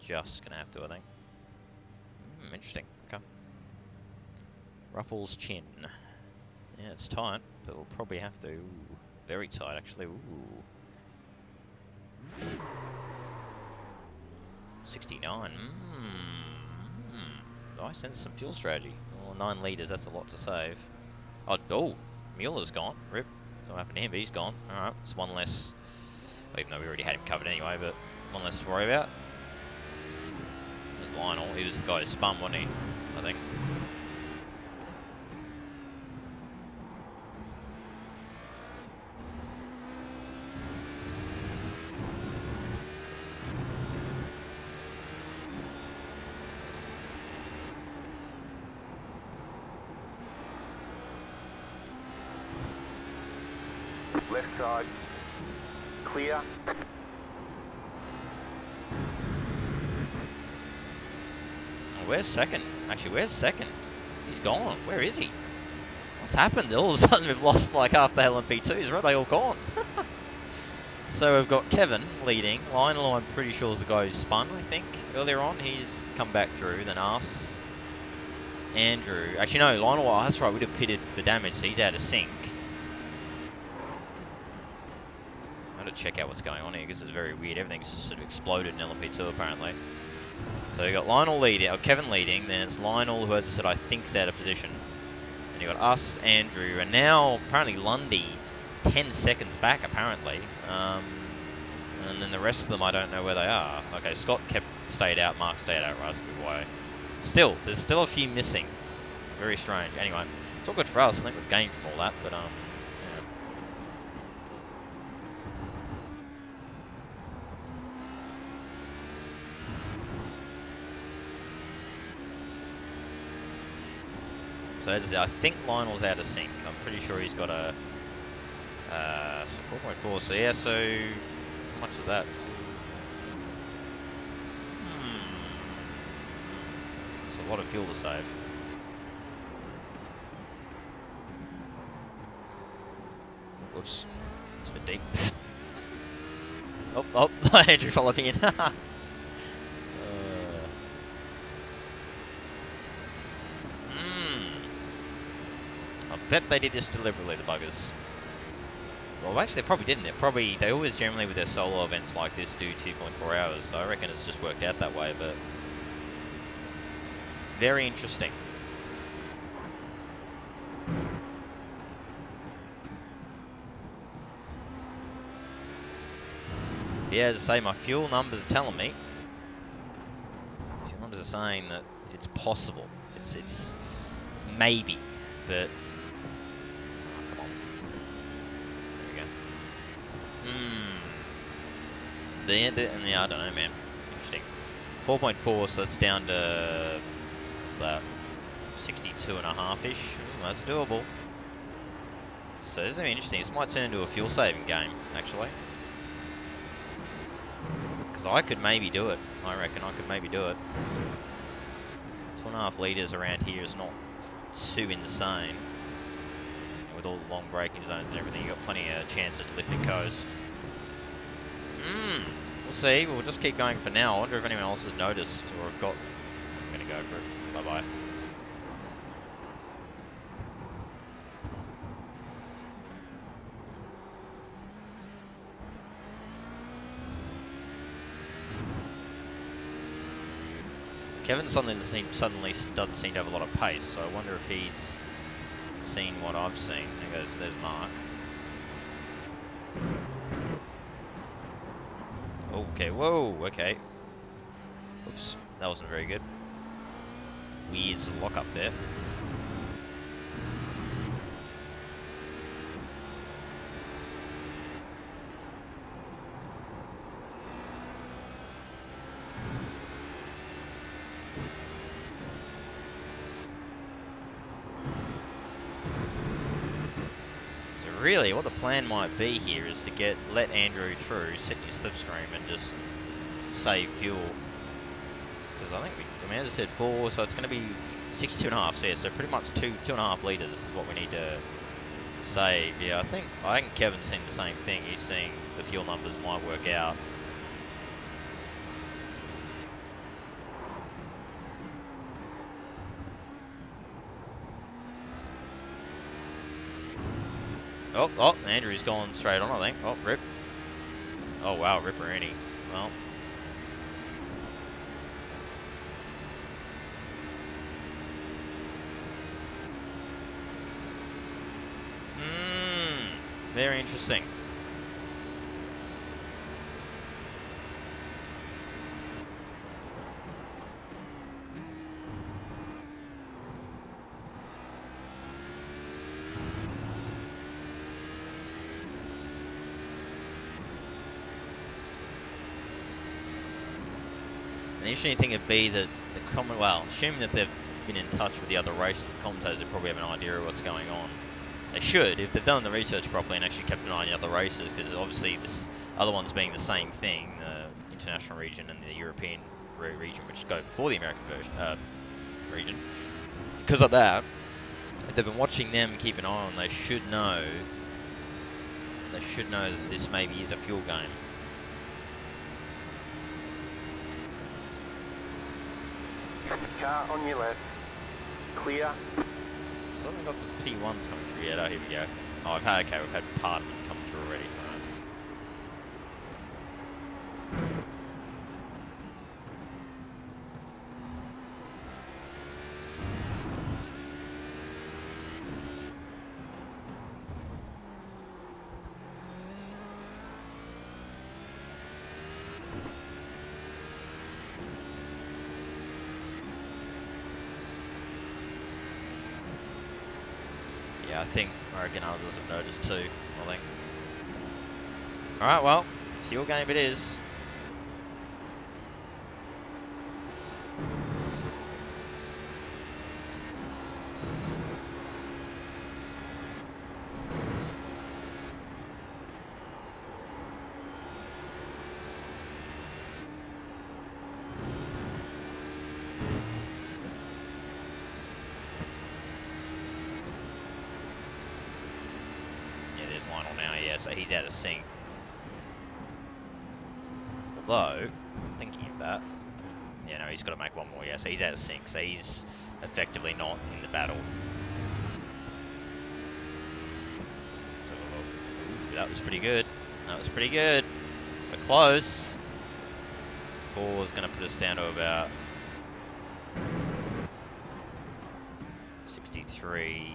Speaker 1: Just going to have to, I think. Interesting. Okay. Ruffles chin. Yeah, it's tight, but we'll probably have to. Ooh, very tight, actually. Ooh. 69. I sense some fuel strategy. Well, 9 litres, that's a lot to save. Oh, Mueller's gone. Rip. Don't happen to him, but he's gone. Alright, it's one less. Well, even though we already had him covered anyway, but one less to worry about. There's Lionel. He was the guy who spun, wasn't he? I think.
Speaker 2: left side. Clear.
Speaker 1: Where's second? Actually, where's second? He's gone. Where is he? What's happened? All of a sudden we've lost like half the LMP2s. Where are they all gone? So we've got Kevin leading. Lionel, I'm pretty sure, is the guy who spun, I think, earlier on. He's come back through. Then us. Andrew. Actually, no, Lionel, oh, that's right. We'd have pitted for damage, so he's out of sync. I've got to check out what's going on here because it's very weird. Everything's just sort of exploded in LMP2, apparently. So you've got Lionel leading, or Kevin leading. Then it's Lionel, who, as I said, I think is out of position. And you've got us, Andrew, and now apparently Lundy 10 seconds back, apparently. And then the rest of them, I don't know where they are. Okay, Scott stayed out, Mark stayed out, Raspberry Way. Still, there's still a few missing. Very strange. Anyway, it's all good for us. I think we've gained from all that, but yeah. So as I said, I think Lionel's out of sync. I'm pretty sure he's got a 4.4. So yeah, so how much is that? It's a lot of fuel to save. Whoops, it's a bit deep. Oh, Andrew followed me in. I bet they did this deliberately, the buggers. Well, actually, they probably didn't. They always generally, with their solo events like this, do 2.4 hours. So I reckon it's just worked out that way, but very interesting. Yeah, as I say, my fuel numbers are telling me. Fuel numbers are saying that it's possible. It's maybe, but come on. There we go. Yeah, I don't know, man. Interesting. 4.4, so that's down to, what's that? 62.5-ish. That's doable. So this is gonna be interesting. This might turn into a fuel saving game, actually. Because I could maybe do it. I reckon I could maybe do it. 2.5 litres around here is not too insane. And with all the long braking zones and everything, you've got plenty of chances to lift the coast. We'll see. We'll just keep going for now. I wonder if anyone else has noticed or got... I'm going to go for it. Bye-bye. Kevin suddenly doesn't seem to have a lot of pace, so I wonder if he's seen what I've seen. There's Mark. Okay, whoa, okay. Oops, that wasn't very good. Weird lock up there. Really, what the plan might be here is to let Andrew through, sit in his slipstream, and just save fuel. Because I think as I said, 4, so it's going to be 62.5. So yeah, so pretty much 2.5 litres is what we need to save. Yeah, I think Kevin's seen the same thing. He's seeing the fuel numbers might work out. Oh, Andrew's gone straight on, I think. Oh, rip. Oh, wow, ripperini. Well. Very interesting. The interesting thing would be that assuming that they've been in touch with the other races, the commentators would probably have an idea of what's going on. They should, if they've done the research properly and actually kept an eye on the other races, because obviously this other one's being the same thing, the international region and the European region, which go before the American region. Because of that, if they've been watching them, keep an eye on, they should know. They should know that this maybe is a fuel game.
Speaker 2: Car on your left. Clear.
Speaker 1: So I've got the P1s coming through yet. Oh, here we go. Oh, we've had part of them come through already. Right. I reckon others have noticed too, I think. Alright, well, it's your game it is. Lionel now, yeah, so he's out of sync. Although, thinking of that, yeah, no, he's got to make one more, yeah, so he's out of sync, so he's effectively not in the battle. So, ooh, that was pretty good. That was pretty good. We're close. 4 is going to put us down to about 63.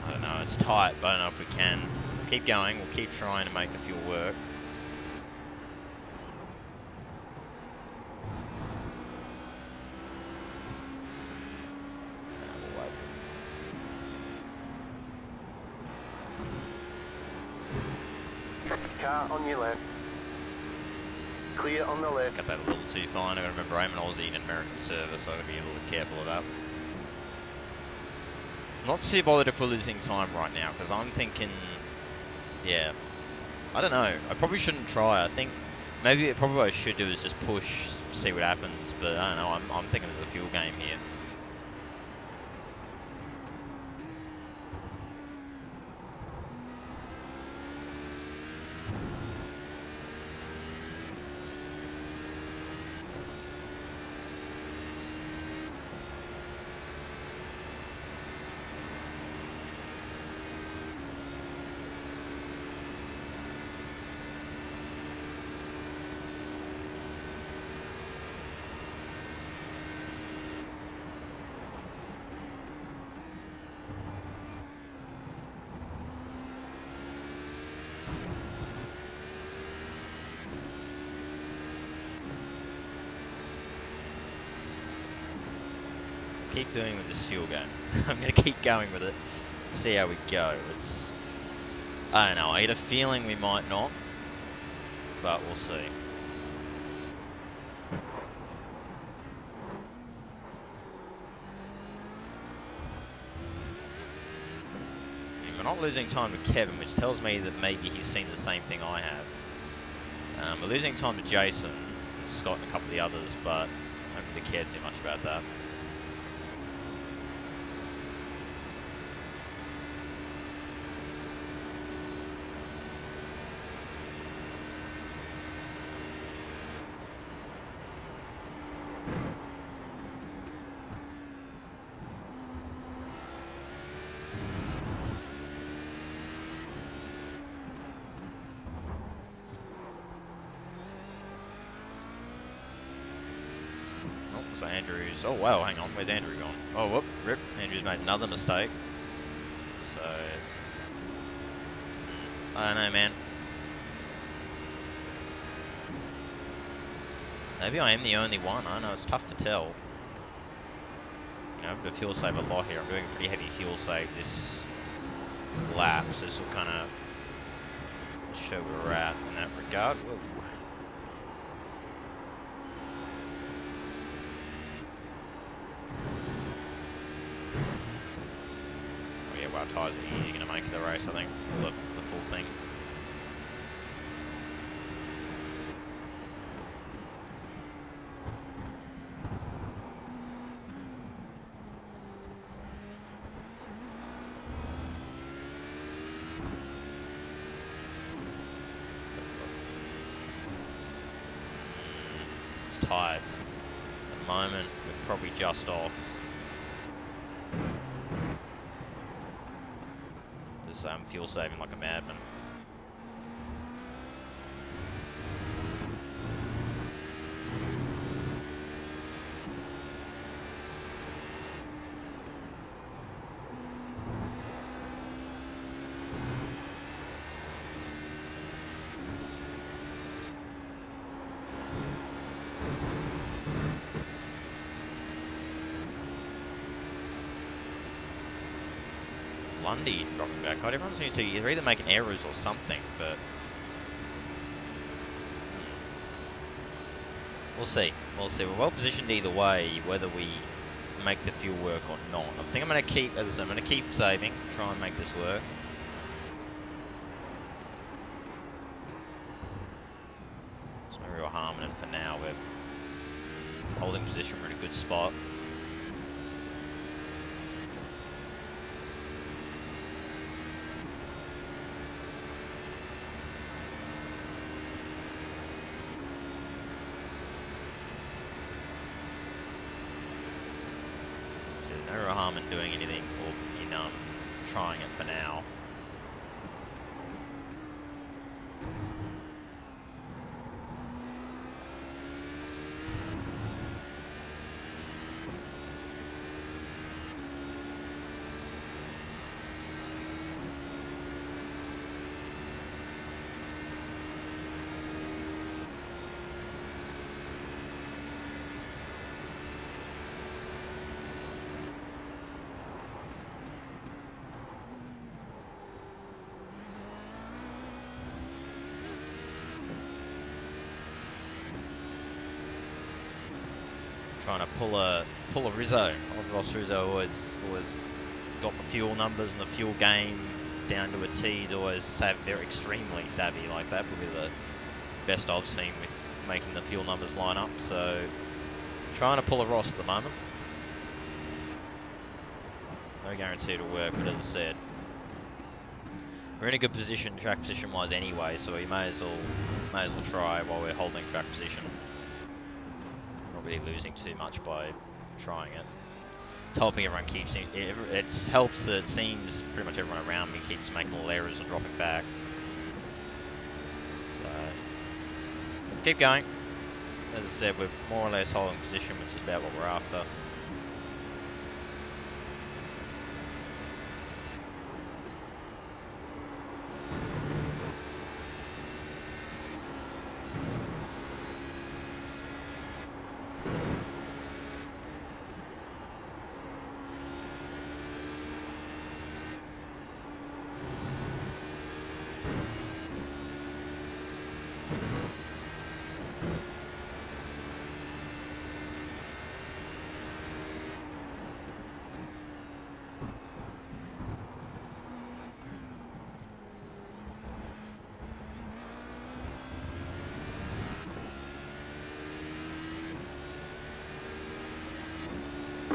Speaker 1: I don't know, it's tight, but I don't know if we can. We'll keep going, we'll keep trying to make the fuel work. We'll wait.
Speaker 2: Car on your left. Clear on the left.
Speaker 1: Got that a little too fine. I gotta remember I'm an Aussie in American service, so I gotta be a little bit careful of that. I'm not too bothered if we're losing time right now, because I'm thinking, yeah, I don't know. I probably shouldn't try. I think maybe probably what I should do is just push, see what happens. But I don't know. I'm thinking there's a fuel game here. Keep doing with this fuel game. I'm going to keep going with it. See how we go. I don't know. I get a feeling we might not, but we'll see. We're not losing time to Kevin, which tells me that maybe he's seen the same thing I have. We're losing time to Jason, Scott, and a couple of the others, but I don't really care too much about that. So Andrew's, oh wow, hang on, where's Andrew gone? Oh, whoop, rip, Andrew's made another mistake. So, I don't know, man. Maybe I am the only one, I don't know, it's tough to tell. You know, I'm going to fuel save a lot here. I'm doing a pretty heavy fuel save this lap, so this will kind of show where we're at in that regard. Whoa. tyres are easy going to make the race, I think, the full thing. It's tight. At the moment, we're probably just off. This fuel saving like a madman. Lundy dropping back. God, everyone seems to they're either making errors or something, but we'll see. We'll see. We're well positioned either way, whether we make the fuel work or not. I think I'm going to keep, as I said, I'm going to keep saving, try and make this work. There's no real harm in it for now. We're holding position, we're in a good spot. No real harm in doing anything or in trying it for now. Trying to pull a Rizzo. Ross Rizzo always got the fuel numbers and the fuel game down to a T. He's always they're extremely savvy like that. Probably the best I've seen with making the fuel numbers line up. So trying to pull a Ross at the moment. No guarantee it'll work, but as I said, we're in a good position, track position wise anyway. So we may as well try while we're holding track position. Not really losing too much by trying it. It's helping everyone keeps it helps that it seems pretty much everyone around me keeps making little errors and dropping back. So keep going. As I said, we're more or less holding position, which is about what we're after.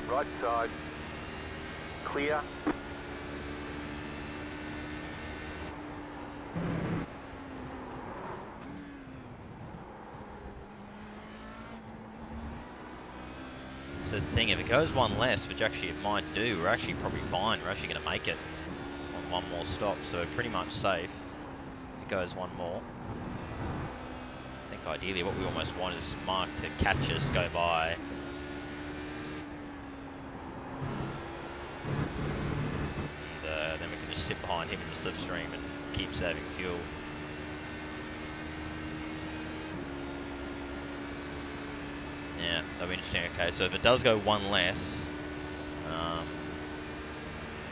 Speaker 2: Right side. Clear.
Speaker 1: So the thing, if it goes one less, which actually it might do, we're actually probably fine. We're actually going to make it on one more stop, so we're pretty much safe if it goes one more. I think ideally what we almost want is Mark to catch us, go by. And then we can just sit behind him in the slipstream and keep saving fuel. Yeah, that'll be interesting. Okay, so if it does go one less,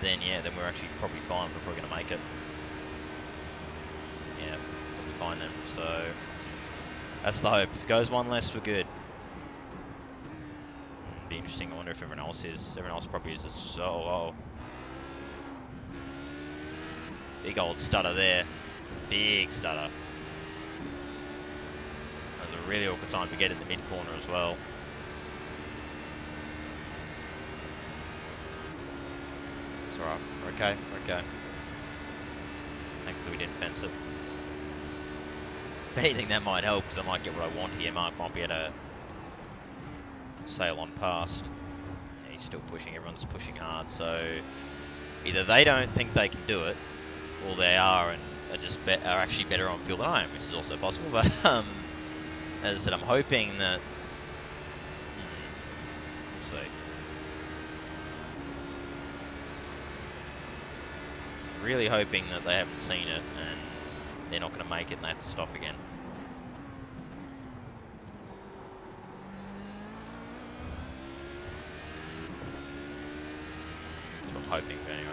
Speaker 1: then we're actually probably fine. We're probably going to make it. Yeah, we'll be fine then. So that's the hope. If it goes one less, we're good. Be interesting. I wonder if everyone else is. Everyone else probably is as well. Big old stutter there. Big stutter. That was a really awkward time to get in the mid corner as well. It's alright. We're okay. We're okay. Thankfully we didn't fence it. If anything, that might help because I might get what I want here. Mark might be able to sail on past. Yeah, he's still pushing. Everyone's pushing hard. So either they don't think they can do it, or they are and are just are actually better on fuel than I am, which is also possible. But as I said, I'm hoping that. We'll see. Really hoping that they haven't seen it and they're not going to make it and they have to stop again. That's what I'm hoping for anyway.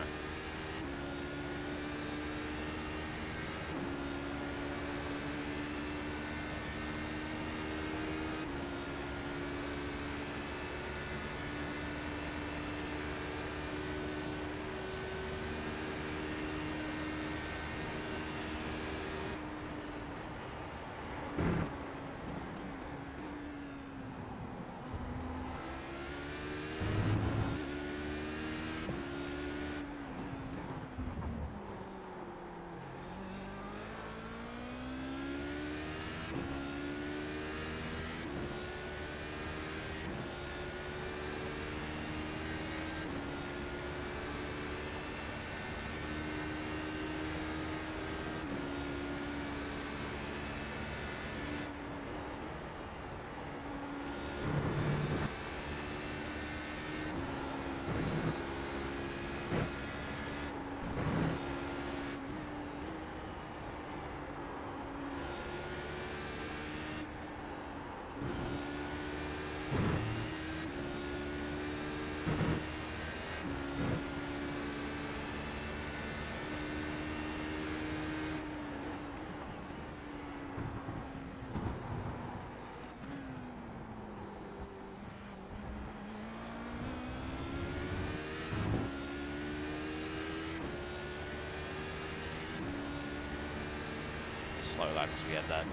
Speaker 1: Slow lap because we had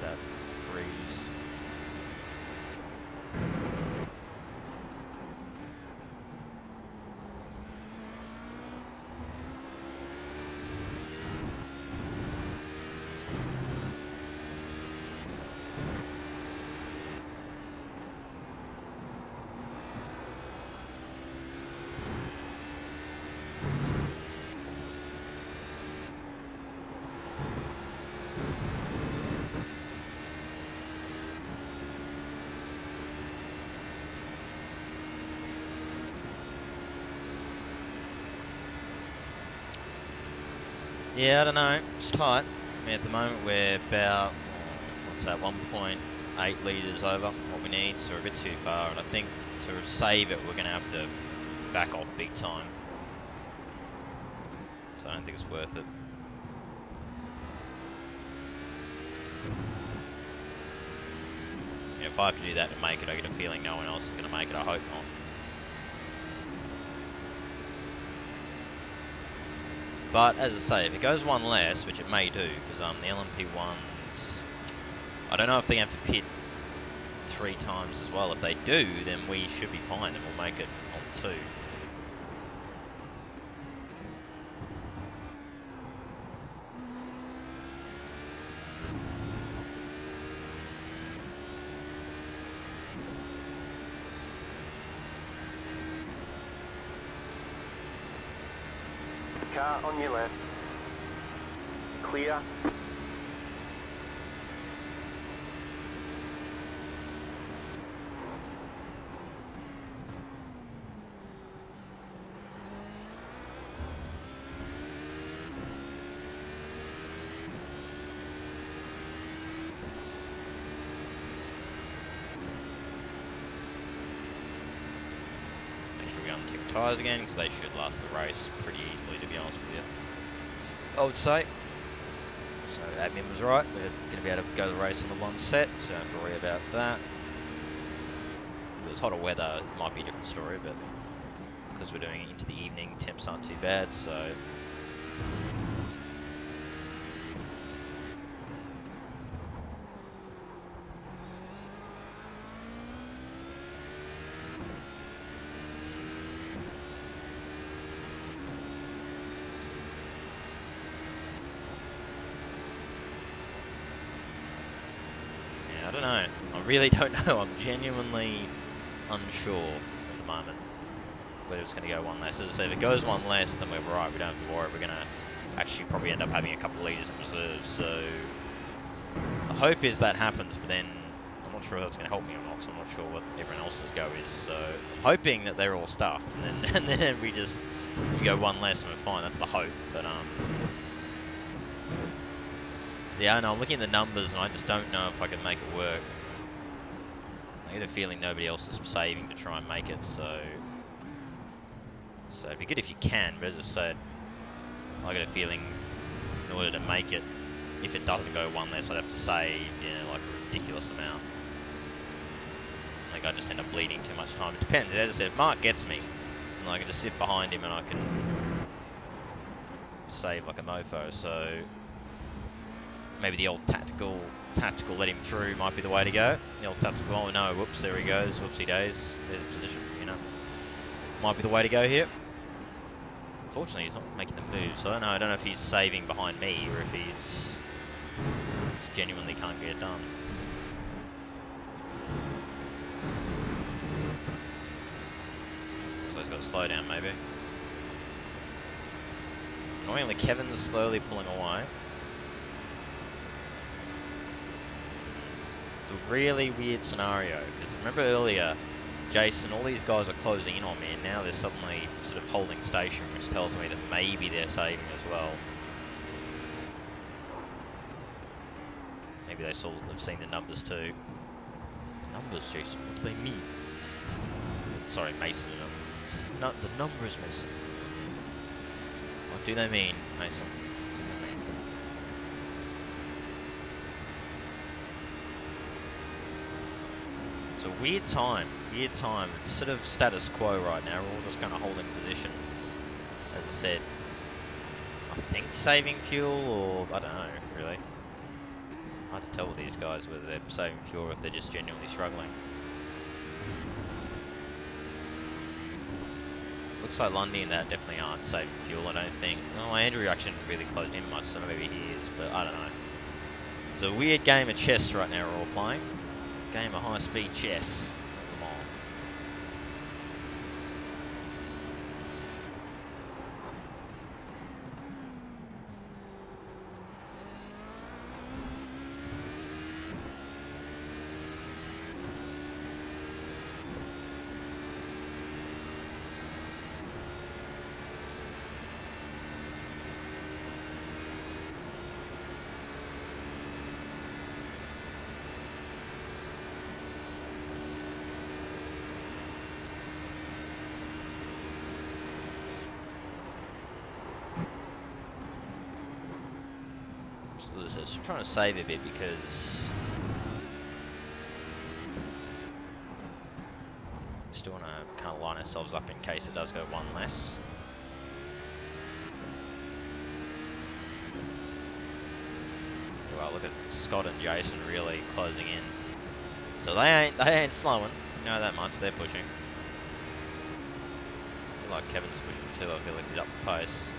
Speaker 1: that freeze. Yeah, I don't know. It's tight. I mean, at the moment we're about, what's that, 1.8 litres over what we need, so we're a bit too far. And I think to save it, we're going to have to back off big time. So I don't think it's worth it. Yeah, if I have to do that to make it, I get a feeling no one else is going to make it. I hope not. But as I say, if it goes one less, which it may do, because the LMP1s, I don't know if they have to pit 3 times as well. If they do, then we should be fine and we'll make it on 2.
Speaker 2: Car on your left. Clear.
Speaker 1: Make sure we untick tyres again, because they should last the race pretty easily, to be honest with you. I would say. So admin was right, we're going to be able to go the race on the one set, so don't have to worry about that. If it was hotter weather, it might be a different story, but because we're doing it into the evening, temps aren't too bad, so I don't know. I really don't know. I'm genuinely unsure at the moment whether it's going to go one less. As I said, if it goes one less, then we're right. We don't have to worry. We're going to actually probably end up having a couple of leaders in reserve. So the hope is that happens, but then I'm not sure if that's going to help me or not, because I'm not sure what everyone else's go is. So I'm hoping that they're all stuffed, and then we go one less and we're fine. That's the hope. But so yeah, no, I'm looking at the numbers and I just don't know if I can make it work. I get a feeling nobody else is saving to try and make it, so it'd be good if you can, but as I said, I get a feeling in order to make it, if it doesn't go one less, I'd have to save, like a ridiculous amount. I think I just end up bleeding too much time. It depends. As I said, if Mark gets me, and I can just sit behind him and I can save like a mofo, so maybe the old tactical let him through might be the way to go. The old tactical, oh no, whoops, there he goes, whoopsie days, there's a position, might be the way to go here. Unfortunately, he's not making the move, so I don't know if he's saving behind me or if he's just genuinely can't get it done. So he's got to slow down maybe. Annoyingly, Kevin's slowly pulling away. It's a really weird scenario, because remember earlier, Jason, all these guys are closing in on me, and now they're suddenly sort of holding station, which tells me that maybe they're saving as well. Maybe they've seen the numbers too. Numbers, Jason, what do they mean? Sorry, Mason. Not the numbers, Mason. What do they mean, Mason? It's a weird time. It's sort of status quo right now. We're all just kind of holding position. As I said, I think saving fuel, or I don't know, really. Hard to tell with these guys whether they're saving fuel or if they're just genuinely struggling. Looks like Lundy and that definitely aren't saving fuel, I don't think. Oh, Andrew actually really closed in much, so maybe he is, but I don't know. It's a weird game of chess right now we're all playing. Game of high-speed chess. Le Mans. Just trying to save a bit because we still want to kind of line ourselves up in case it does go one less. Well, look at Scott and Jason really closing in. So they ain't slowing. You know that much. They're pushing. I feel like Kevin's pushing too. I feel like he's up the pace.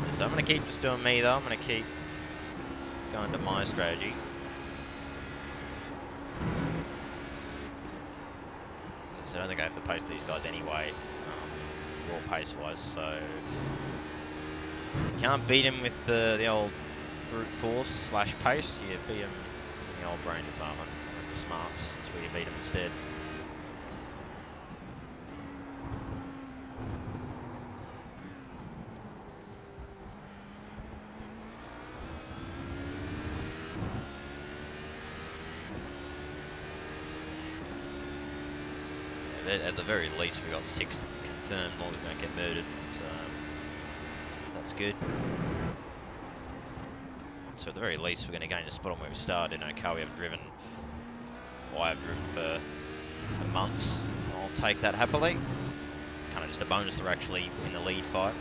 Speaker 1: So I'm going to keep just doing me though. I'm going to keep going to my strategy. So I don't think I have to pace these guys anyway, raw pace wise. So you can't beat him with the old brute force slash pace. You beat him in the old brain department, with the smarts. That's where you beat him instead. At the very least, we got 6 confirmed. Long's going to get murdered, so that's good. So at the very least, we're going to gain a spot on where we started. In a car we haven't driven, or I have driven for months. I'll take that happily. Kind of just a bonus they're actually in the lead fight.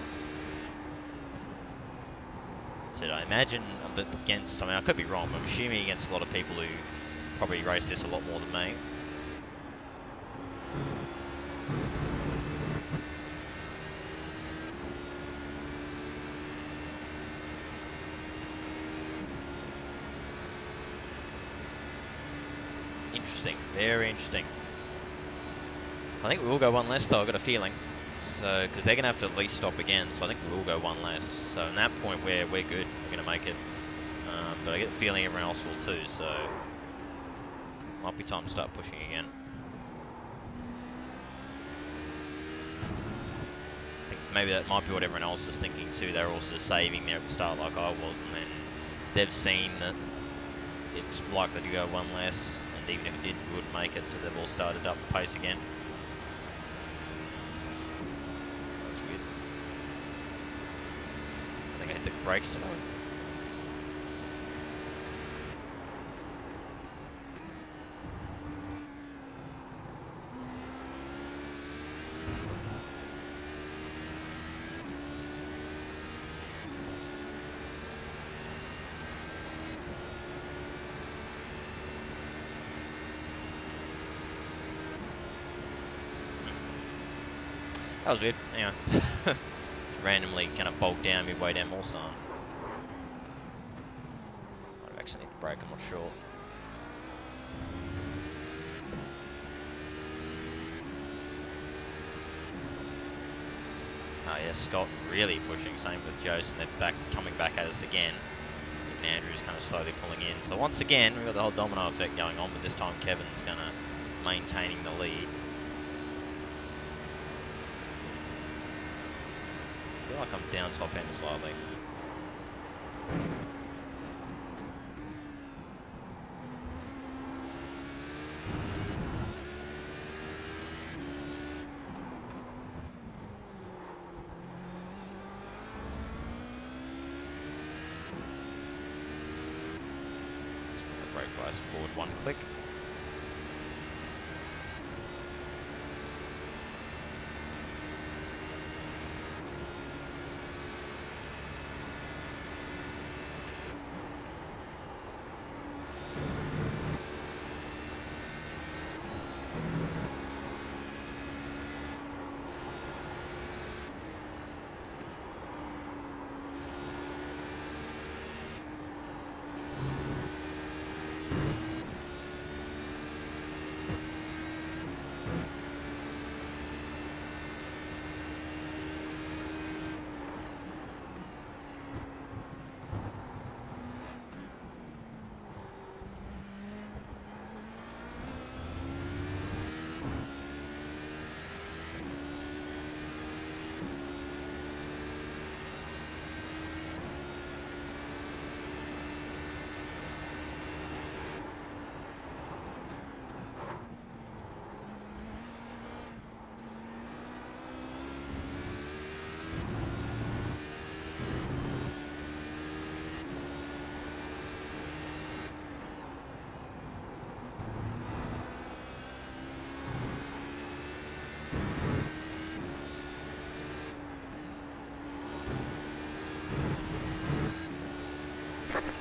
Speaker 1: So I imagine against, I mean, I could be wrong, but I'm assuming against a lot of people who probably race this a lot more than me. interesting. Very interesting. I think we will go one less though, I've got a feeling. So, because they're going to have to at least stop again, so I think we will go one less. So, in that point, we're good. We're going to make it. But I get the feeling everyone else will too, so might be time to start pushing again. I think maybe that might be what everyone else is thinking too. They're also saving there at the start like I was, and then they've seen that it's likely to go one less, and even if it did, we wouldn't make it, so they've all started up the pace again. That's weird. I think I hit the brakes tonight. That was weird. Anyway, just randomly kind of bogged down midway down Mulsanne. Might have accidentally hit the brake, I'm not sure. Oh yeah, Scott really pushing. Same with Joseph. They're coming back at us again. And Andrew's kind of slowly pulling in. So once again, we've got the whole domino effect going on, but this time Kevin's kind of maintaining the lead. I feel like I'm down top end slightly. Let's put the brake bias forward one click.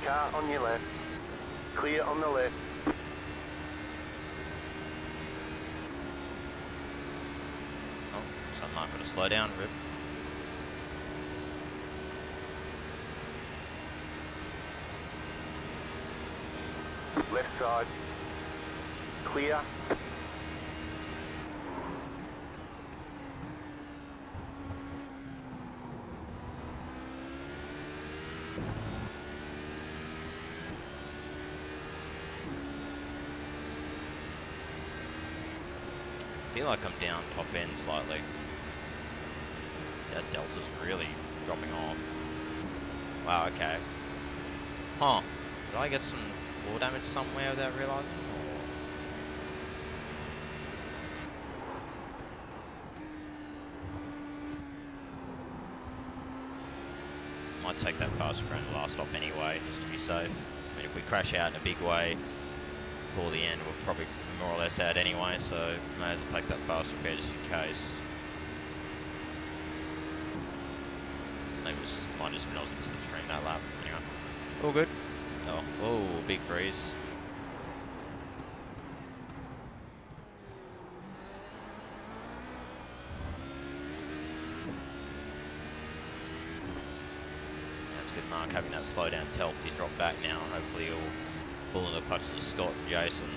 Speaker 2: Car on your left. Clear on the left.
Speaker 1: Oh, so I'm not going to slow down, Rip.
Speaker 2: Left side. Clear.
Speaker 1: I feel like I'm down top end slightly. That delta's really dropping off. Wow, okay. Huh. Did I get some floor damage somewhere without realizing? Or... Might take that faster around the last stop anyway, just to be safe. I mean, if we crash out in a big way before the end, we'll probably more or less out anyway, so may as well take that fast repair just in case. Maybe it's just might just been I was in slipstream that lap. Anyway, all good. Oh, big freeze. That's good, Mark. Having that slowdown's helped. He's dropped back now, and hopefully he'll pull in the clutches of Scott and Jason.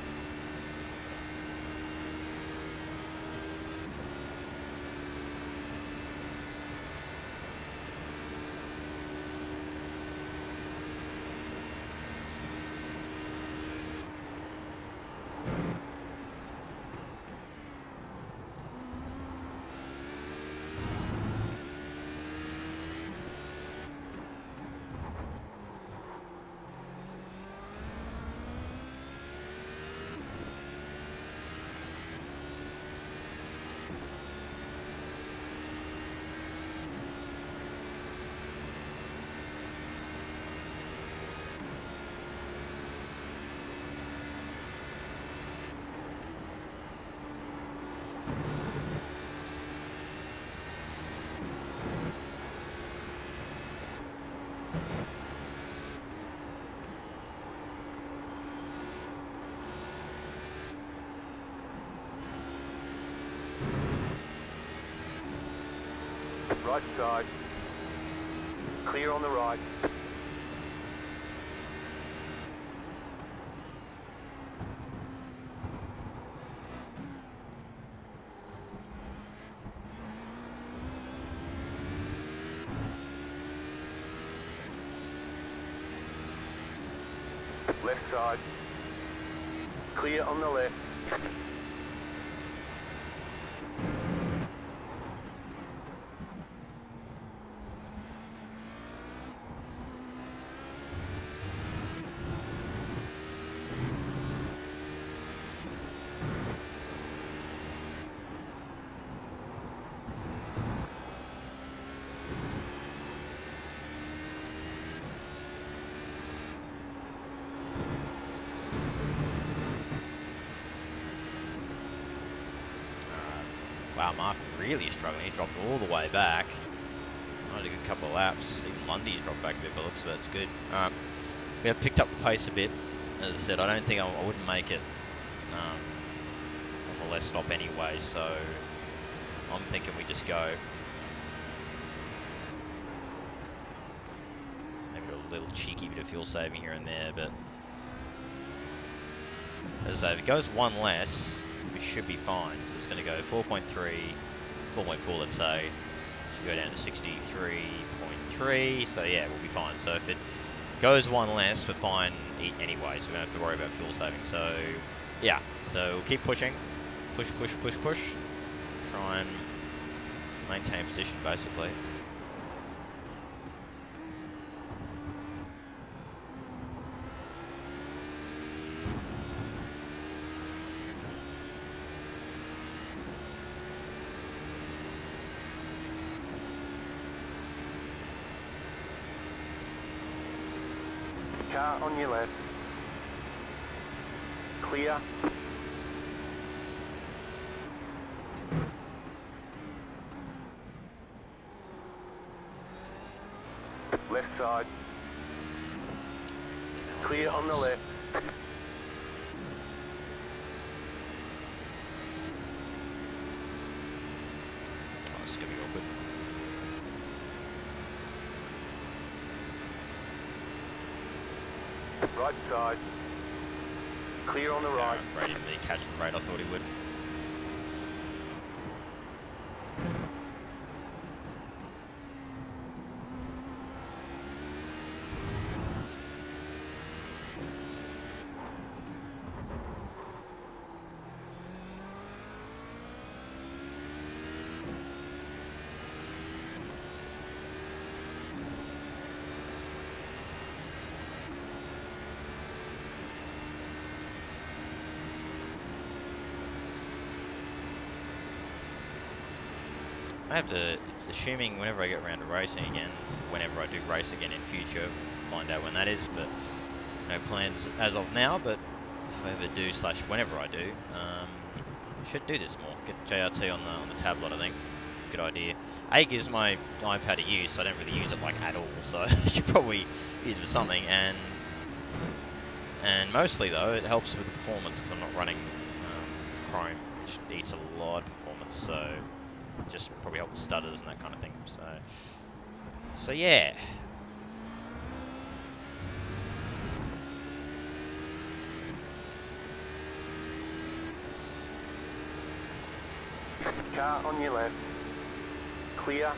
Speaker 2: Right side. Clear on the right. Left side. Clear on the left.
Speaker 1: Wow, Mark really struggling. He's dropped all the way back. Only a good couple of laps. Even Lundy's dropped back a bit, but looks like that's good. Alright, we have picked up the pace a bit. As I said, I don't think I wouldn't make it on the last stop anyway, so I'm thinking we just go. Maybe a little cheeky bit of fuel saving here and there, but as I say, if it goes one less, we should be fine. So it's going to go 4.3, 4.4, let's say. Should go down to 63.3. So yeah, we'll be fine. So if it goes one less, we're fine anyway. So we don't have to worry about fuel saving. So yeah, so we'll keep pushing, push, push, push, push. Try and maintain position basically.
Speaker 2: Car on your left. Clear. Left side. Clear on the left.
Speaker 1: Oh, this is going to be awkward.
Speaker 2: Right side. Clear on the right.
Speaker 1: Ray didn't really catch the rate I thought he would. I have to, assuming whenever I get around to racing again, whenever I do race again in future, find out when that is, but no plans as of now, but if I ever do, / whenever I do, I should do this more. Get JRT on the tablet, I think. Good idea. A gives my iPad a use, so I don't really use it like at all, so I should probably use it for something, and mostly though, it helps with the performance, because I'm not running Chrome, which eats a lot of performance, so just probably help with stutters and that kind of thing. So yeah.
Speaker 2: Car on your left. Clear.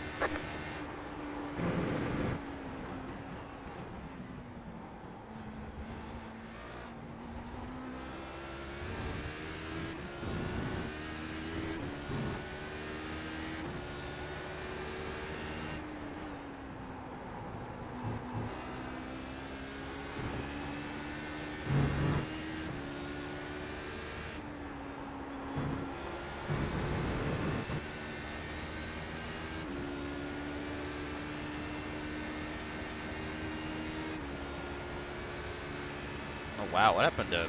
Speaker 1: Oh wow, what happened to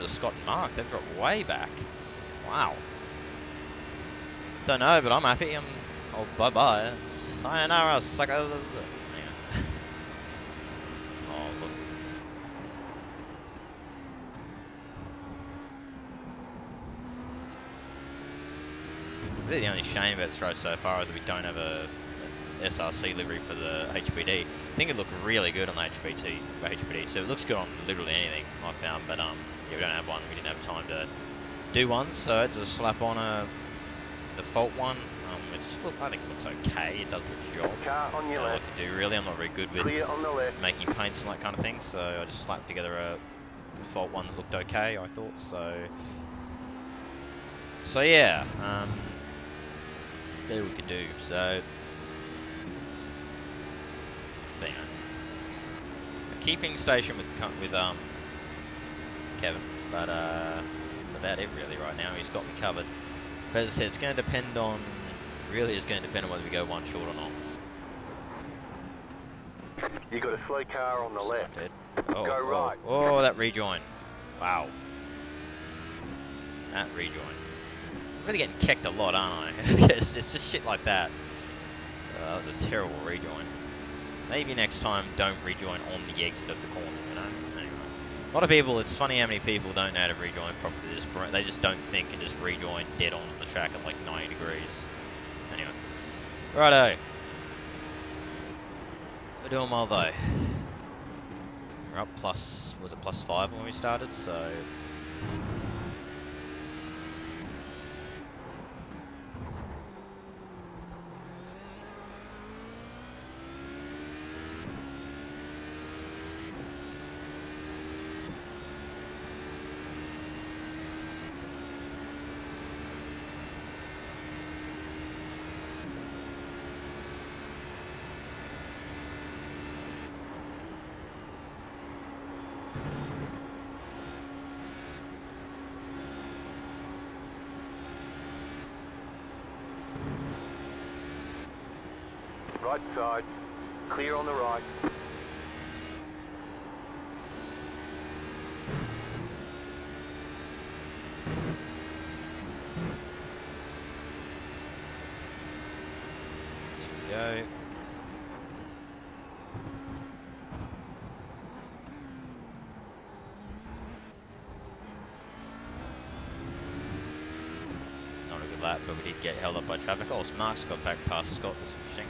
Speaker 1: Scott and Mark? They've dropped way back. Wow. Don't know, but I'm happy. Oh, bye-bye. Sayonara, suckers. Hang on. Oh, look. Really the only shame about this race so far is that we don't have a SRC livery for the HPD. I think it looked really good on the HPD. So it looks good on literally anything I found, but yeah, we don't have one. We didn't have time to do one, so I had to slap on a default one, which I think looks okay. It does its job.
Speaker 2: Car on your
Speaker 1: All I
Speaker 2: left.
Speaker 1: can do really. I'm not very good with
Speaker 2: Clear on the left.
Speaker 1: making paints and that kind of thing, so I just slapped together a default one that looked okay, I thought. So yeah, there we could do. So, but, you know, a keeping station with Kevin, but that's about it really right now. He's got me covered. But as I said, it's going to depend on, really it's going to depend on whether we go one short or not.
Speaker 2: You got a slow car on the left.
Speaker 1: Oh,
Speaker 2: Go right.
Speaker 1: Oh, that rejoin. Wow. That rejoin. I'm really getting kicked a lot, aren't I? it's just shit like that. That was a terrible rejoin. Maybe next time don't rejoin on the exit of the corner, you know? Anyway. A lot of people, it's funny how many people don't know how to rejoin properly. They just don't think and just rejoin dead onto the track at like 90 degrees. Anyway. Righto. We're doing well though. We're up plus, was it +5 when we started, so...
Speaker 2: Right side. Clear on the right.
Speaker 1: Go. Not a good lap, but we did get held up by traffic. Oh, Mark's got back past Scott. That's interesting.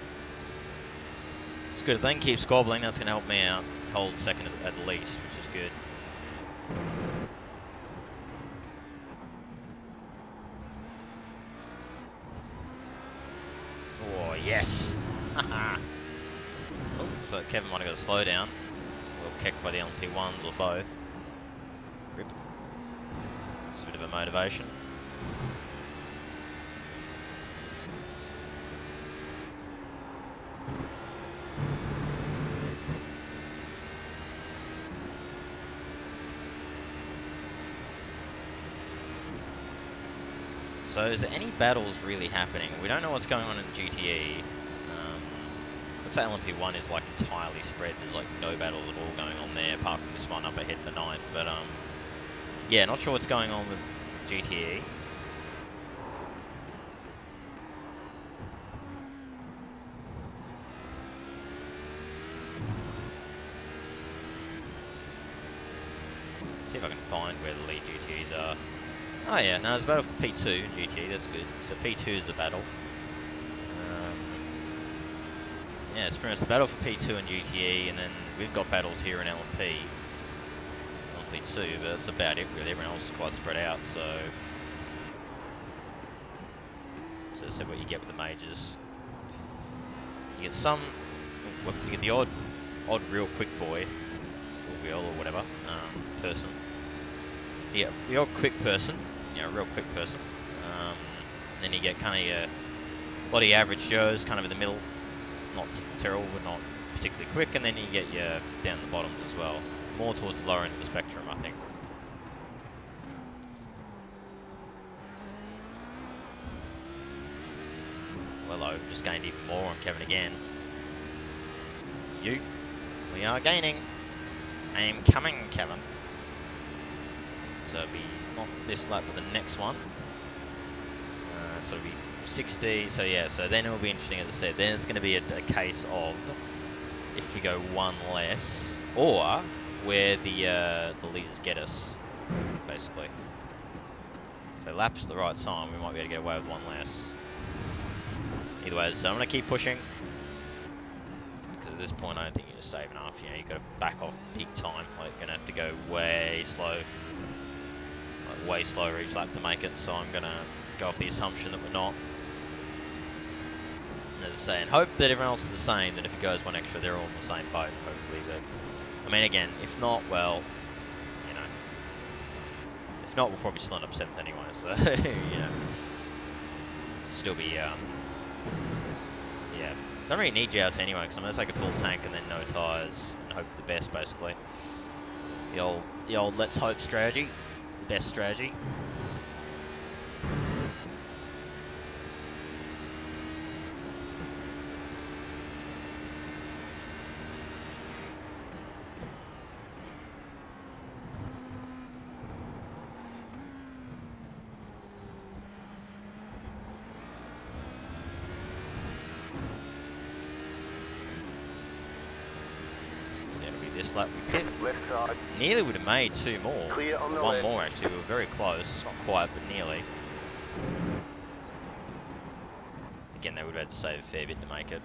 Speaker 1: It's good if they can keep squabbling. That's going to help me out. Hold second at least, which is good. Oh, yes. Oh, so Kevin might have got a slow down. Or kicked by the LMP1s or both. Rip. That's a bit of a motivation. So is there any battles really happening? We don't know what's going on in GTE. Looks like LMP1 is like entirely spread. There's like no battles at all going on there apart from this one up ahead for 9th. But yeah, not sure what's going on with GTE. See if I can find where the lead GTEs are. Oh yeah, no, there's a battle for P2 in GTE, that's good. So P2 is the battle. Yeah, it's pretty much the battle for P2 in GTE, and then we've got battles here in LMP. LMP2, but that's about it really. Everyone else is quite spread out, so... So that's what you get with the majors. You get some... You get the odd real quick boy, or wheel, or whatever, person. Yeah, the odd quick person, you know, a real quick person. And then you get kind of your bloody average Joes, kind of in the middle. Not terrible, but not particularly quick. And then you get your down the bottoms as well. More towards the lower end of the spectrum, I think. Well, I just gained even more on Kevin again. We are gaining. I am coming, Kevin. So it'll be not this lap, but the next one. So it'll be 60. So yeah, so then it will be interesting, as I said. Then it's going to be a case of if we go one less, or where the leaders get us, basically. So laps the right time, we might be able to get away with one less. Either way, so I'm going to keep pushing. this point, I don't think you're going to save enough. You know, you've got to back off big time. Like, you're going to have to go way slow. Like, way slower each lap to make it. So I'm going to go off the assumption that we're not. As I say, and hope that everyone else is the same, that if it goes one extra, they're all in the same boat, hopefully. But, I mean, again, if not, well, you know, if not, we'll probably still end up 7th anyway, so, you know, still be, yeah, don't really need you out anyway, because I'm going to take a full tank and then no tyres, and hope for the best, basically. The old let's hope strategy, the best strategy. This lap we pit.
Speaker 2: Left side.
Speaker 1: Nearly would have made 2 more.
Speaker 2: Clear on the
Speaker 1: One
Speaker 2: left.
Speaker 1: more actually. We were very close. Not quite, but nearly. Again, they would have had to save a fair bit to make it.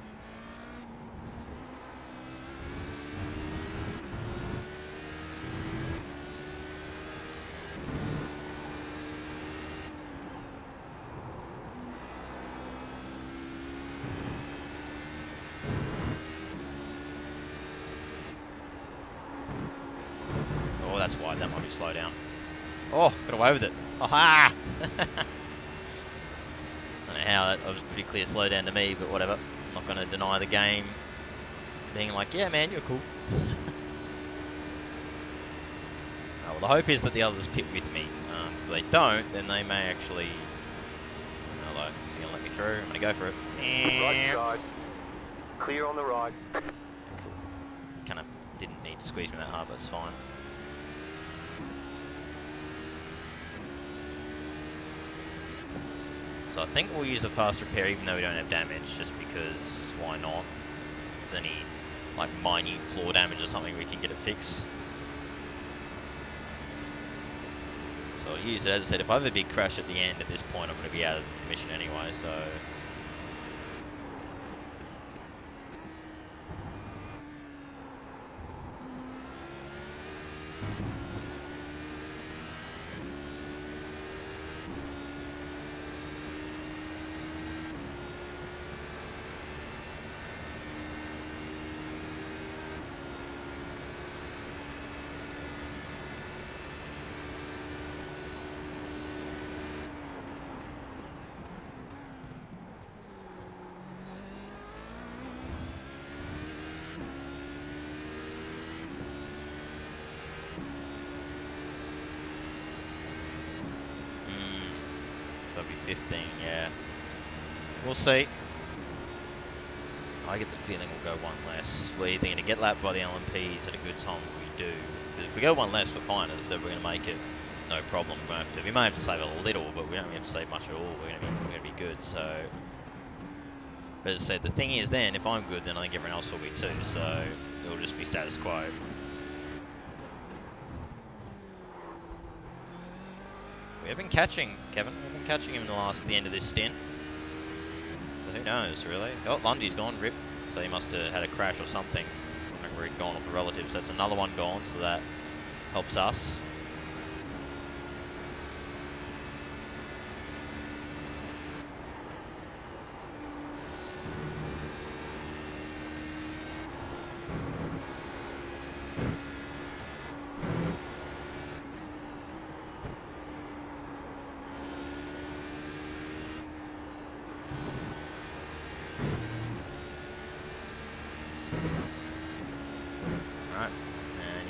Speaker 1: That's wide, that might be slow down. Oh, got away with it. Aha! I don't know how, that was pretty clear slow down to me, but whatever. I'm not going to deny the game being like, yeah man, you're cool. Well, the hope is that the others pit with me. If they don't, then they may actually... Hello, is he going to let me through? I'm going to go for it.
Speaker 2: Right side. Clear on the right.
Speaker 1: Cool. Kind of didn't need to squeeze me that hard, but it's fine. So I think we'll use a fast repair even though we don't have damage, just because why not? If there's any like minute floor damage or something, we can get it fixed. So I'll use it. As I said, if I have a big crash at the end at this point, I'm going to be out of the commission anyway, so... That'll be 15, yeah. We'll see. I get the feeling we'll go one less. We're either going to get lapped by the LMPs at a good time, we do. Because if we go one less, we're fine. As I said, we're going to make it no problem. We may have to save a little, but we don't have to save much at all. We're going to be good, so... But as I said, the thing is then, if I'm good, then I think everyone else will be too, so it'll just be status quo. We have been catching, Kevin. We've been catching him at the end of this stint. So who knows, really? Oh, Lundy's gone, rip. So he must have had a crash or something. I don't know where he'd gone off the relatives. That's another one gone, so that helps us.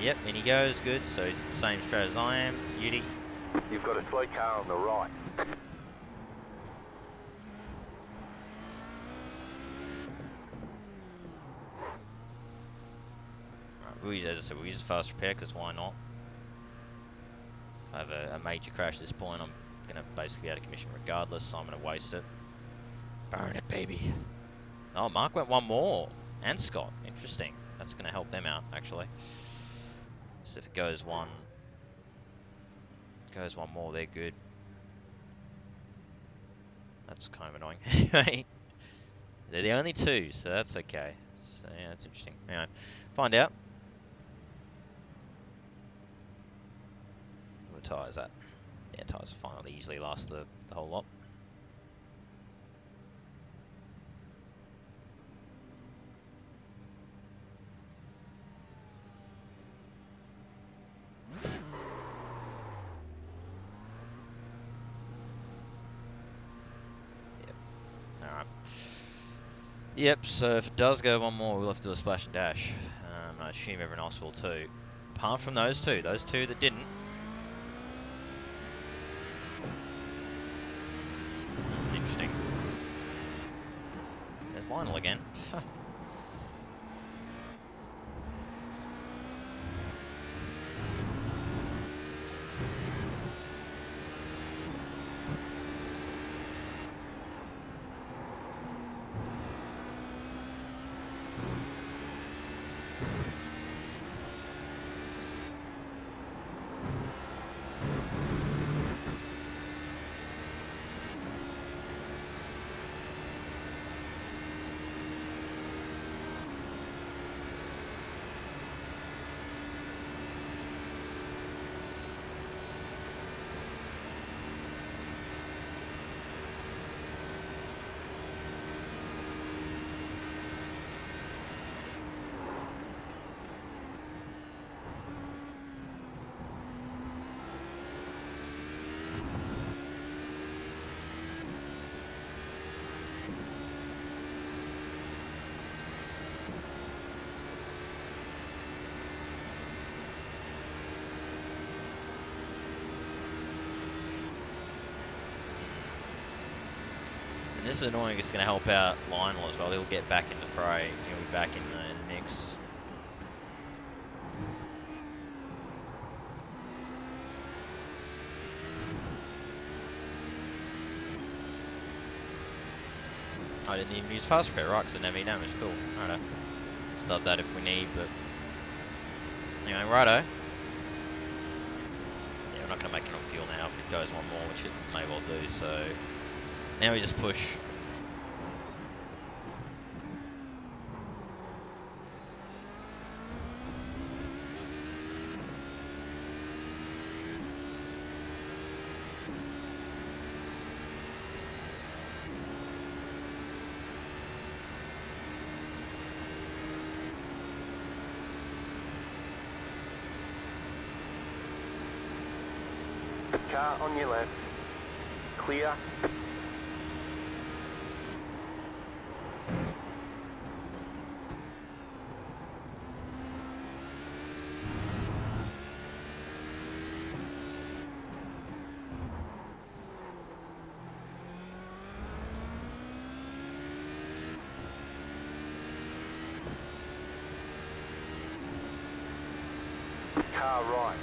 Speaker 1: Yep, and he goes, good, so he's at the same strat as I am, beauty.
Speaker 2: You've got a slow car on the right.
Speaker 1: Right, as I said, we'll use a fast repair, because why not? If I have a major crash at this point, I'm going to basically be out of commission regardless, so I'm going to waste it. Burn it, baby. Oh, Mark went one more, and Scott, interesting. That's going to help them out, actually. So if it goes one more, they're good. That's kind of annoying. Anyway, They're the only two, so that's okay. So yeah, that's interesting. Anyway, find out. What the tyres at? Yeah, tyres are fine. They easily last the whole lot. Alright. Yep, so if it does go one more, we'll have to do a splash and dash. I assume everyone else will too. Apart from those two that didn't. Interesting. There's Lionel again. And this is annoying. It's going to help out Lionel as well. He'll get back in the fray. He'll be back in the mix. I didn't even use fast repair, right, because I never damage. Cool. Righto. Start that if we need, but... Anyway, righto. Yeah, we're not going to make enough fuel now if it goes one more, which it may well do, so... Now we just push.
Speaker 2: Car on your left. Clear. Car right.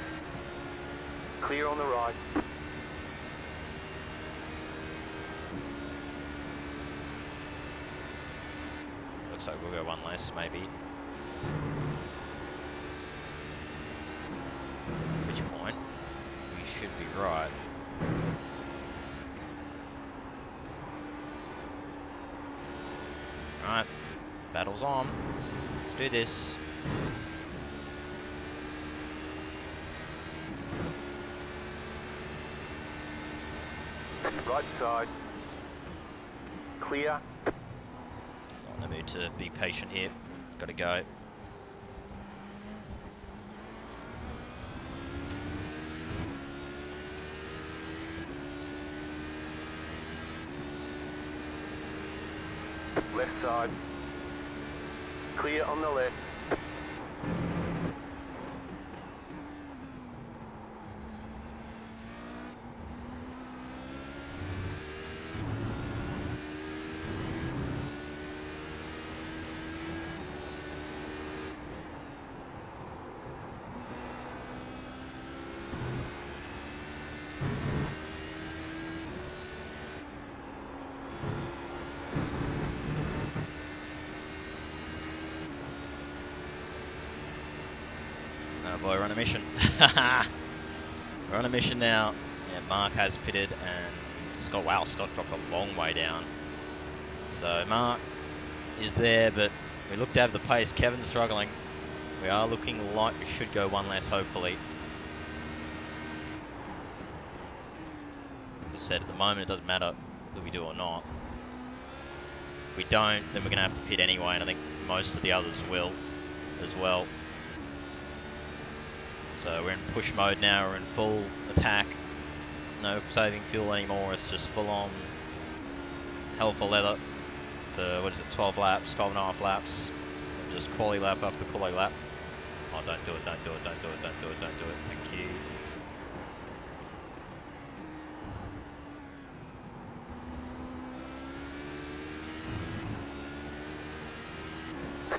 Speaker 2: Clear on the right.
Speaker 1: Looks like we'll go one less, maybe. At which point, we should be right. Alright, battle's on. Let's do this.
Speaker 2: Right side. Clear.
Speaker 1: Not in the mood to be patient here. Gotta go.
Speaker 2: Left side. Clear on the left.
Speaker 1: Oh boy, we're on a mission. We're on a mission now. Yeah, Mark has pitted and Scott, wow, Scott dropped a long way down. So Mark, is there, but we look to have the pace. Kevin's struggling. We are looking like we should go one less, hopefully. As I said, at the moment it doesn't matter that we do or not. If we don't, then we're going to have to pit anyway, and I think most of the others will as well. So we're in push mode now, we're in full attack. No saving fuel anymore, it's just full on hell for leather for, 12 laps, 12 and a half laps. And just quali lap after quali lap. Oh, don't do it, don't do it, don't do it, don't do it, don't do it, thank you.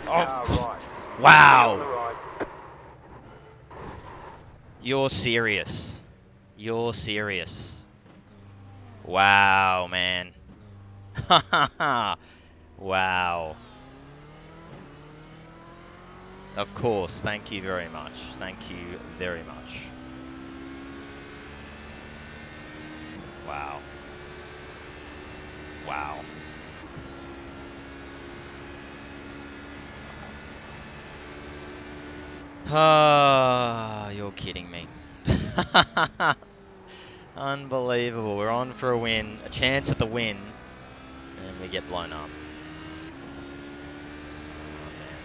Speaker 1: Oh,
Speaker 2: Right.
Speaker 1: wow!
Speaker 2: On the right.
Speaker 1: You're serious. You're serious. Wow, man. Ha ha ha. Wow. Of course, thank you very much. Thank you very much. Wow. Wow. Ah, you're kidding me. Unbelievable. We're on for a win, a chance at the win, and we get blown up. Oh, man.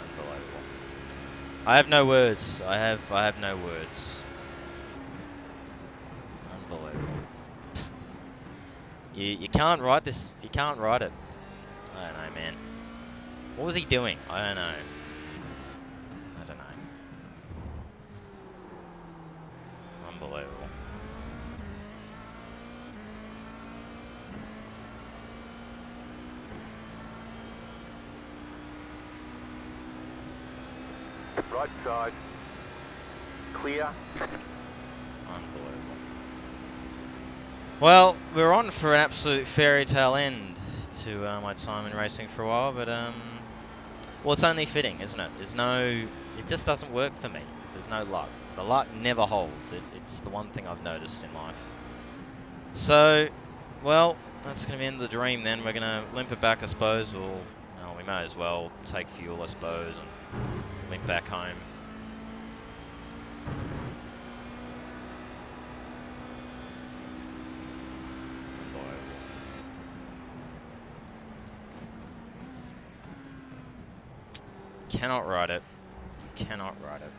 Speaker 1: Unbelievable. I have no words. I have no words. Unbelievable. You can't write this. You can't write it. I don't know, man. What was he doing? I don't know. I don't know. Unbelievable.
Speaker 2: Right side. Clear.
Speaker 1: Unbelievable. Well, we're on for an absolute fairy tale end to my time in racing for a while, but well, it's only fitting, isn't it? It just doesn't work for me. There's no luck. The luck never holds. It's the one thing I've noticed in life. So, well, that's going to be the end of the dream then. We're going to limp it back, I suppose, or well, we may as well take fuel, I suppose, and limp back home. Cannot write it. Cannot write it.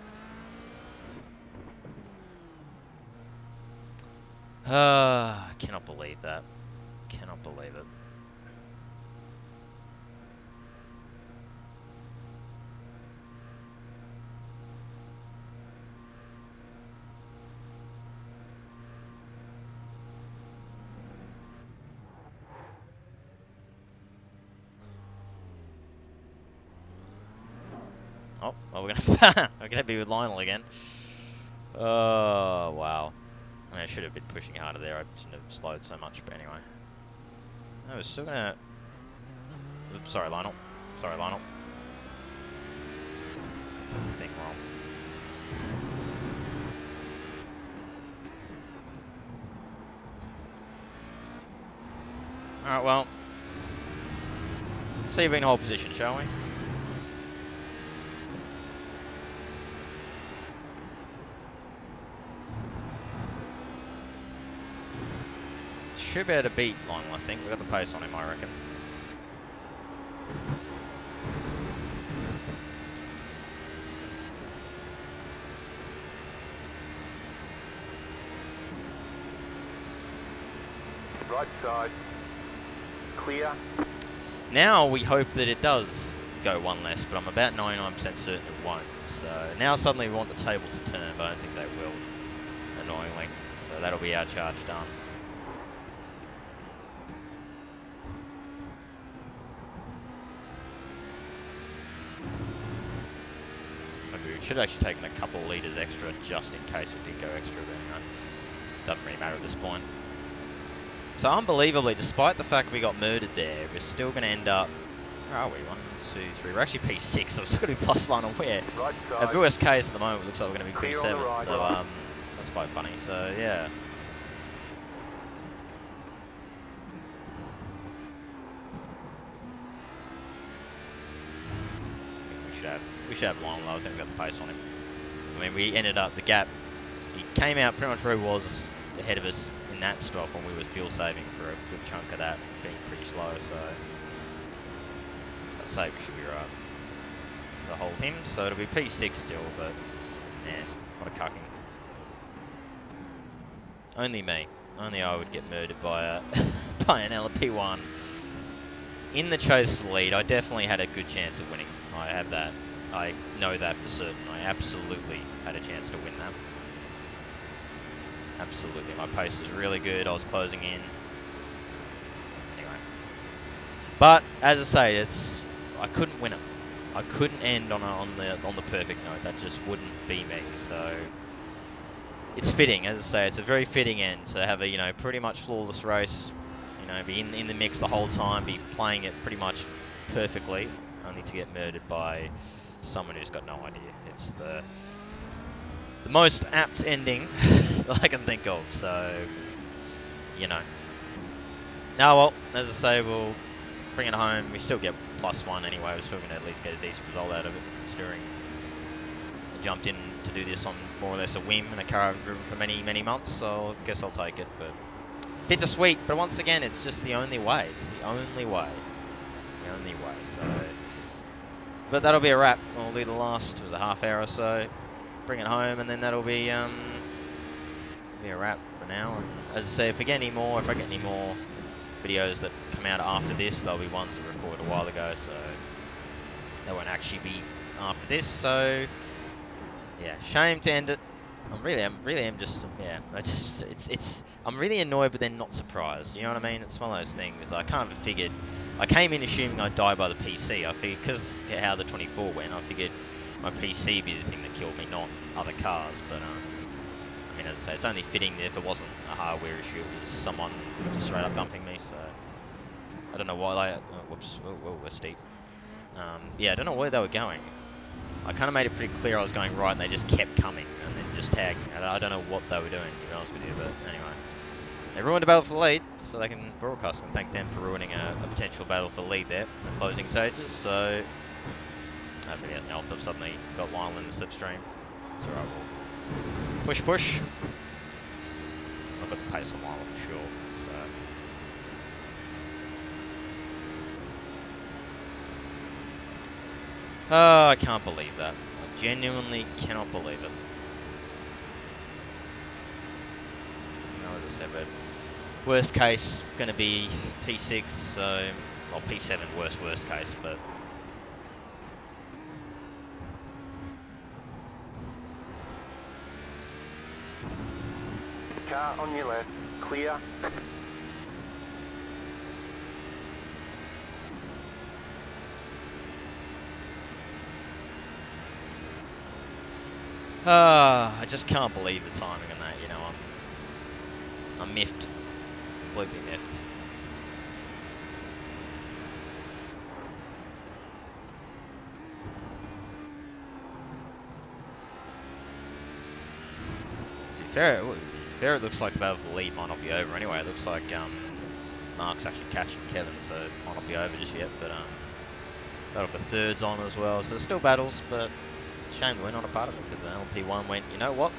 Speaker 1: Cannot believe that. Cannot believe it. Oh, well, we're gonna be with Lionel again. Oh wow. I should have been pushing harder there. I shouldn't have slowed so much, but anyway. No, we're still gonna. Oops, sorry, Lionel. Sorry, Lionel. Got the thing wrong. All right, well. See if we can hold position, shall we? Should be able to beat Lionel, I think. We've got the pace on him, I reckon.
Speaker 2: Right side. Clear.
Speaker 1: Now we hope that it does go one less, but I'm about 99% certain it won't. So now suddenly we want the tables to turn, but I don't think they will, annoyingly. So that'll be our charge done. Maybe we should have actually taken a couple litres extra just in case it did go extra, but anyway, doesn't really matter at this point. So unbelievably, despite the fact we got murdered there, we're still going to end up Where are we? 1, 2, 3. We're actually P6, so it's still going to be +1 on where.
Speaker 2: Right
Speaker 1: At
Speaker 2: side.
Speaker 1: worst case at the moment, it looks like we're going to be
Speaker 2: Clear on the
Speaker 1: P7.
Speaker 2: right.
Speaker 1: So that's quite funny. So yeah. We should have long low. I think we got the pace on him. I mean, we ended up the gap. He came out pretty much where he was ahead of us in that stop when we were fuel saving for a good chunk of that, being pretty slow. So I'd say we should be right to hold him. So it'll be P6 still, but man, what a cucking. Only me. Only I would get murdered by a by an LP1 in the chase for the lead. I definitely had a good chance of winning. I have that. I know that for certain. I absolutely had a chance to win that. Absolutely. My pace was really good. I was closing in. Anyway. But as I say, I couldn't win it. I couldn't end on the perfect note. That just wouldn't be me. So it's fitting. As I say, it's a very fitting end to have a pretty much flawless race. Be in the mix the whole time, be playing it pretty much perfectly, only to get murdered by someone who's got no idea. It's the most apt ending that I can think of. So, Oh well, as I say, we'll bring it home. We still get +1 anyway. We're still going to at least get a decent result out of it, considering I jumped in to do this on more or less a whim in a car I've driven for many, many months. So I guess I'll take it, but bittersweet, but once again, it's just the only way. It's the only way. The only way, so. But that'll be a wrap. We'll do the last, it was a half hour or so. Bring it home, and then that'll be a wrap for now. And as I say, if I get any more videos that come out after this, they'll be ones that were recorded a while ago, so they won't actually be after this. So, yeah, shame to end it. I'm really I'm really annoyed, but then not surprised. You know what I mean? It's one of those things. I kind of figured, I came in assuming I'd die by the PC. I figured, because how the 24 went, I figured my PC would be the thing that killed me, not other cars. But, I mean, as I say, it's only fitting that if it wasn't a hardware issue, it was someone just straight up bumping me, so. I don't know why whoops, we're steep. Yeah, I don't know where they were going. I kind of made it pretty clear I was going right, and they just kept coming, and then just tagged me. I don't know what they were doing, to be honest with you, but anyway. They ruined a battle for the lead, so they can broadcast and thank them for ruining a potential battle for the lead there in the closing stages, so hopefully it hasn't helped. I've suddenly got Lionel in the slipstream. It's alright, we'll push. I've got the pace on Lionel for sure, so. Oh, I can't believe that. I genuinely cannot believe it. No, as I said, but worst case, going to be P6, so, well, P7 worst case, but.
Speaker 2: Car on your left, clear.
Speaker 1: I just can't believe the timing on that, I'm miffed. Completely miffed. To be fair, it looks like the battle for the lead might not be over anyway. It looks like Mark's actually catching Kevin, so it might not be over just yet, but battle for third's on as well. So there's still battles, but it's a shame that we're not a part of it, because LP1 went, you know what?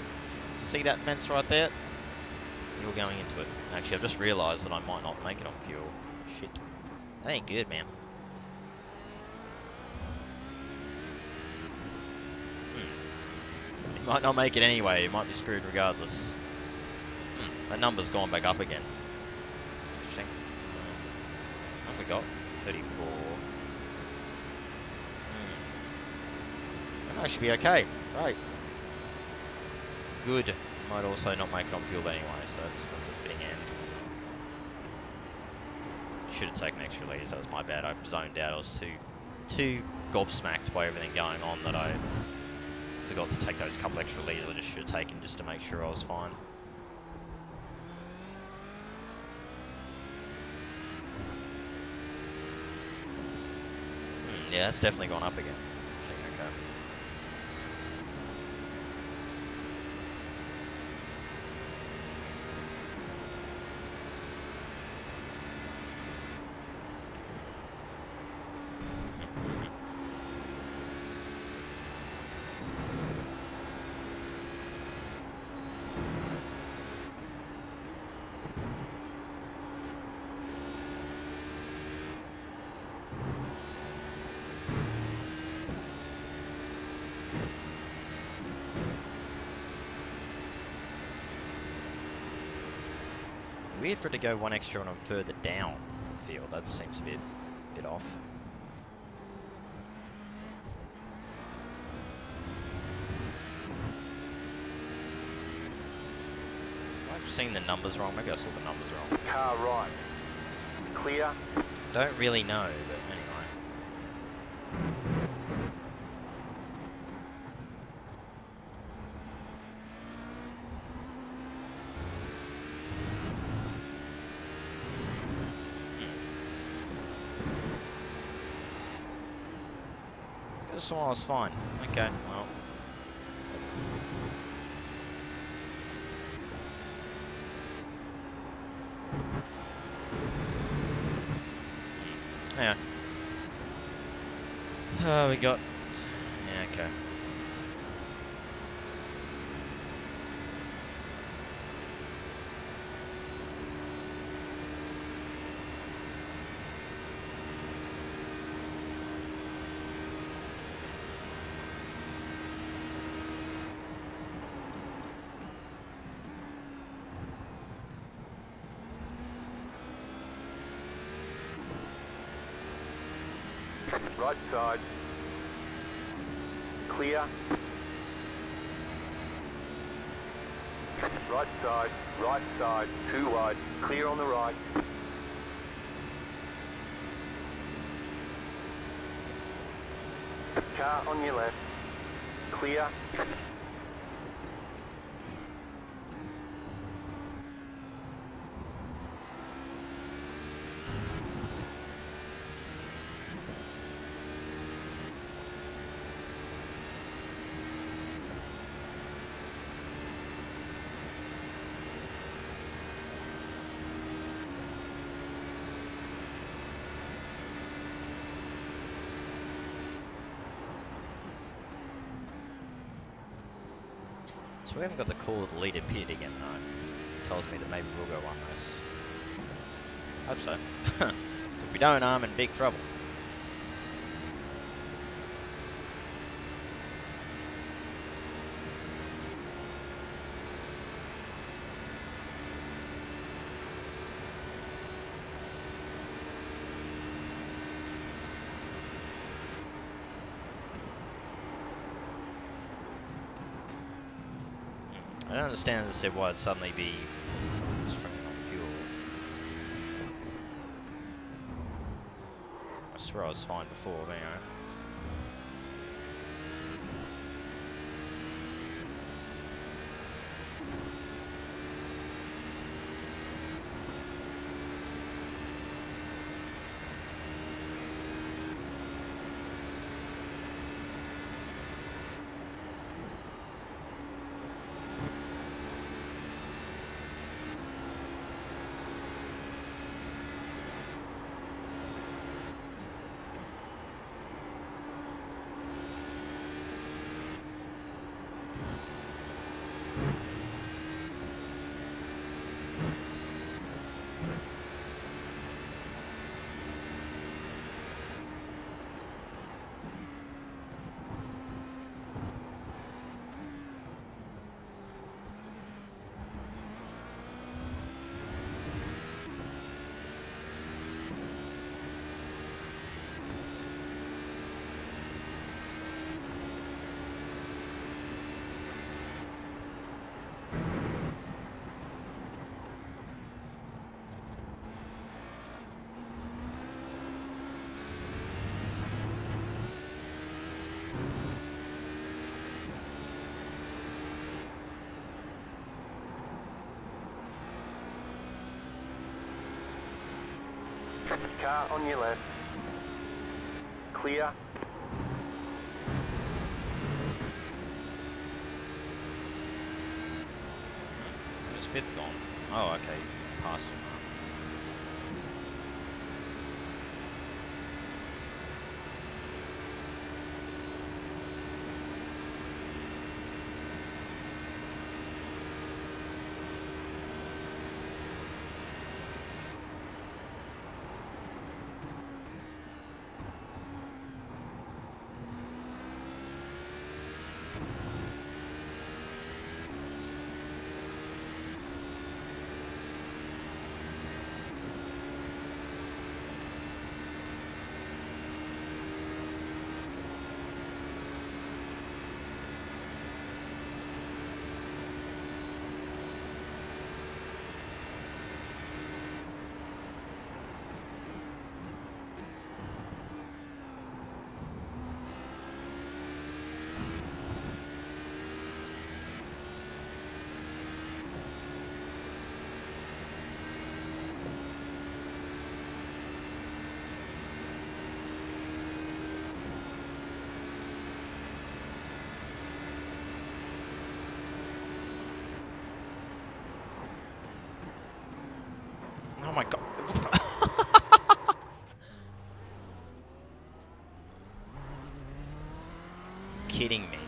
Speaker 1: See that fence right there? You're going into it. Actually, I've just realised that I might not make it on fuel. Shit. That ain't good, man. You might not make it anyway. You might be screwed regardless. That number's gone back up again. Interesting. What have we got? 34. I should be okay. Right. Good. Might also not make it on fuel anyway, so that's a fitting end. Should have taken extra liters. That was my bad. I zoned out. I was too gobsmacked by everything going on that I forgot to take those couple extra liters. I just should have taken just to make sure I was fine. Yeah, that's definitely gone up again. Interesting, okay. Weird for it to go one extra and I'm further down the field. That seems a bit off. I've seen the numbers wrong. Maybe I saw the numbers wrong.
Speaker 2: Car right. Clear.
Speaker 1: Don't really know, but anyway. This one was fine. Okay, well. Yeah. We got... Yeah, okay.
Speaker 2: Right side. Clear. Right side, too wide. Clear on the right. Car on your left. Clear.
Speaker 1: So we haven't got the call of the leader pit again, no. It tells me that maybe we'll go one race. Hope so. So if we don't, I'm in big trouble. I don't understand, as I said, why it'd suddenly be struggling on fuel. I swear I was fine before, but anyway.
Speaker 2: Car on your left. Clear.
Speaker 1: fifth gone? Oh, okay. Past him. Oh my god. Kidding me.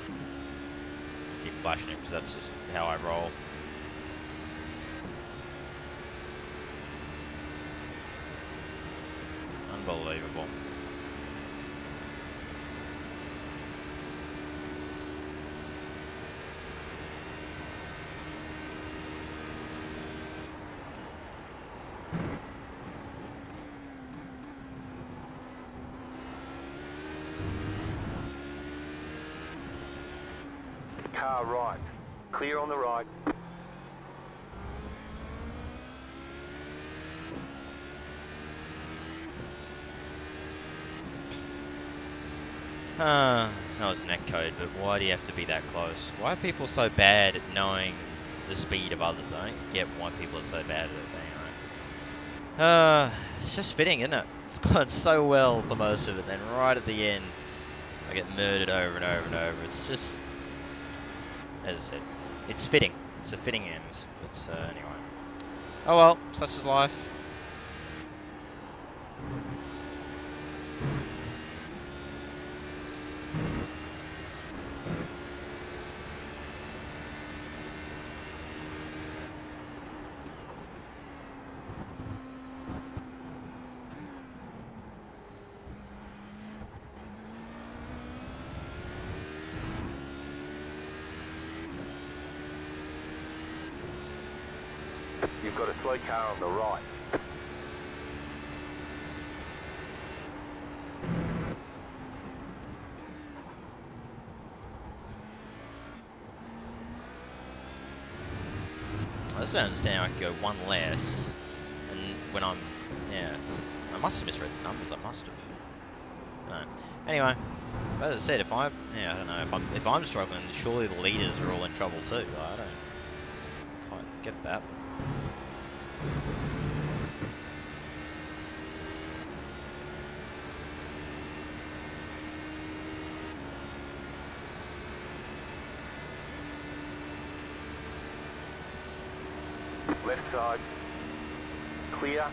Speaker 1: I keep flashing it because that's just how I roll. Unbelievable.
Speaker 2: Car right. Clear on the right.
Speaker 1: That was net code, but why do you have to be that close? Why are people so bad at knowing the speed of others? I don't get why people are so bad at it. Anyway. It's just fitting, isn't it? It's gone so well for most of it, then right at the end, I get murdered over and over and over. It's just, as I said, it's fitting. It's a fitting end. But anyway. Oh well, such is life.
Speaker 2: You've got a slow car on the right.
Speaker 1: I just don't understand how I can go one less, and when I'm, yeah, I must have misread the numbers. I must have. No. Anyway, as I said, I don't know, if I'm struggling, surely the leaders are all in trouble too. I don't quite get that.
Speaker 2: Left side. Clear.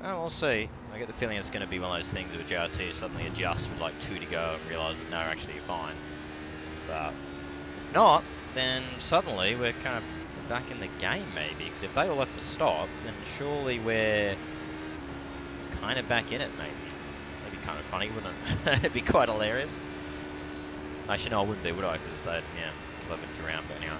Speaker 1: Oh, we'll see. I get the feeling it's going to be one of those things where JRT suddenly adjusts with like 2 to go and realise that no, actually you're fine. But if not, then suddenly we're kind of back in the game maybe. Because if they all have to stop, then surely we're kind of back in it maybe. That'd be kind of funny, wouldn't it? It'd be quite hilarious. Actually, no, I wouldn't be, would I? Because I've been around, but anyway.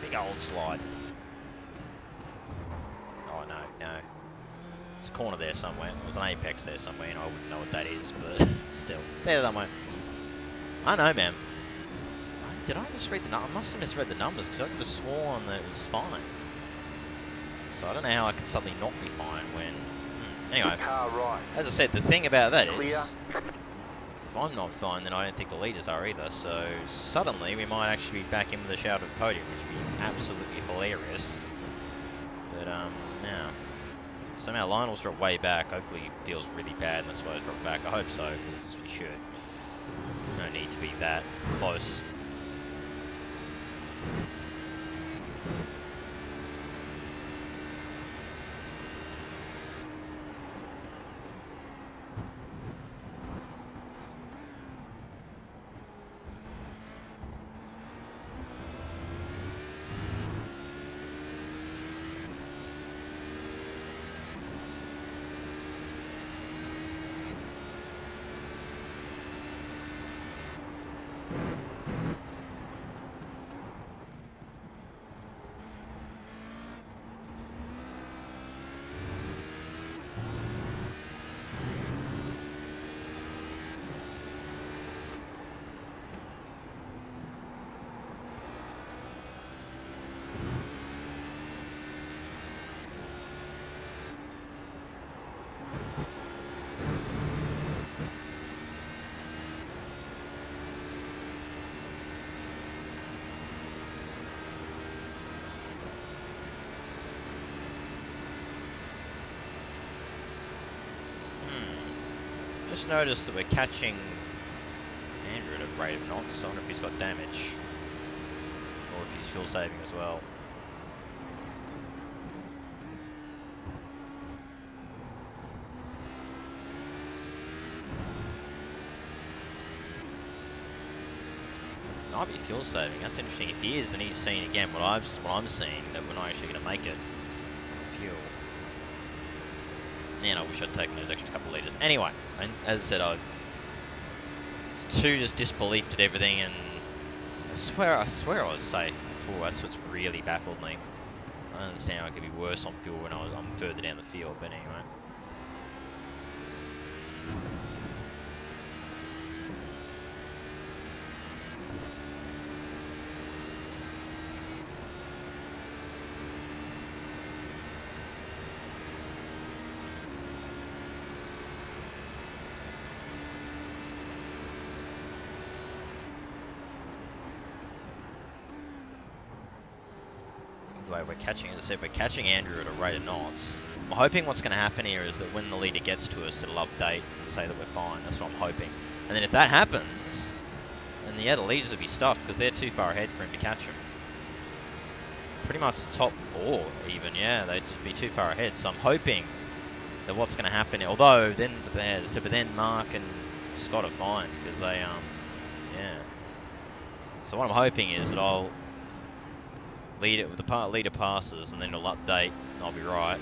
Speaker 1: big old slide. Oh, no, no. There's a corner there somewhere. There's an apex there somewhere, and I wouldn't know what that is, but still. There that way. I don't know, man. Did I misread the numbers? I must have misread the numbers, because I could have sworn that it was fine. So I don't know how I could suddenly not be fine when... Anyway,
Speaker 2: Car right.
Speaker 1: as I said, the thing about that
Speaker 2: Clear.
Speaker 1: is... If I'm not fine, then I don't think the leaders are either. So suddenly we might actually be back in with a shout at podium, which would be absolutely hilarious. But yeah. Somehow Lionel's dropped way back. Hopefully he feels really bad, and that's why he's dropped back. I hope so, because he should. No need to be that close. Just noticed that we're catching Andrew at a rate of knots. I wonder if he's got damage. Or if he's fuel saving as well. Might be fuel saving. That's interesting. If he is, then he's seeing again what I'm seeing, that we're not actually going to make it. Fuel. Man, I wish I'd taken those extra couple litres. Anyway, and as I said, I was too just disbelieved at everything, and I swear I was safe before. That's what's really baffled me. I understand I could be worse on fuel when I'm further down the field, but anyway. The way we're catching, as I said, we're catching Andrew at a rate of knots. I'm hoping what's going to happen here is that when the leader gets to us, it'll update and say that we're fine. That's what I'm hoping. And then if that happens, then yeah, the leaders will be stuffed because they're too far ahead for him to catch them. Pretty much the top four, even, yeah, they'd just be too far ahead. So I'm hoping that what's going to happen, although then, but then Mark and Scott are fine because they, yeah. So what I'm hoping is that I'll lead it with the leader passes, and then it'll update, and I'll be right.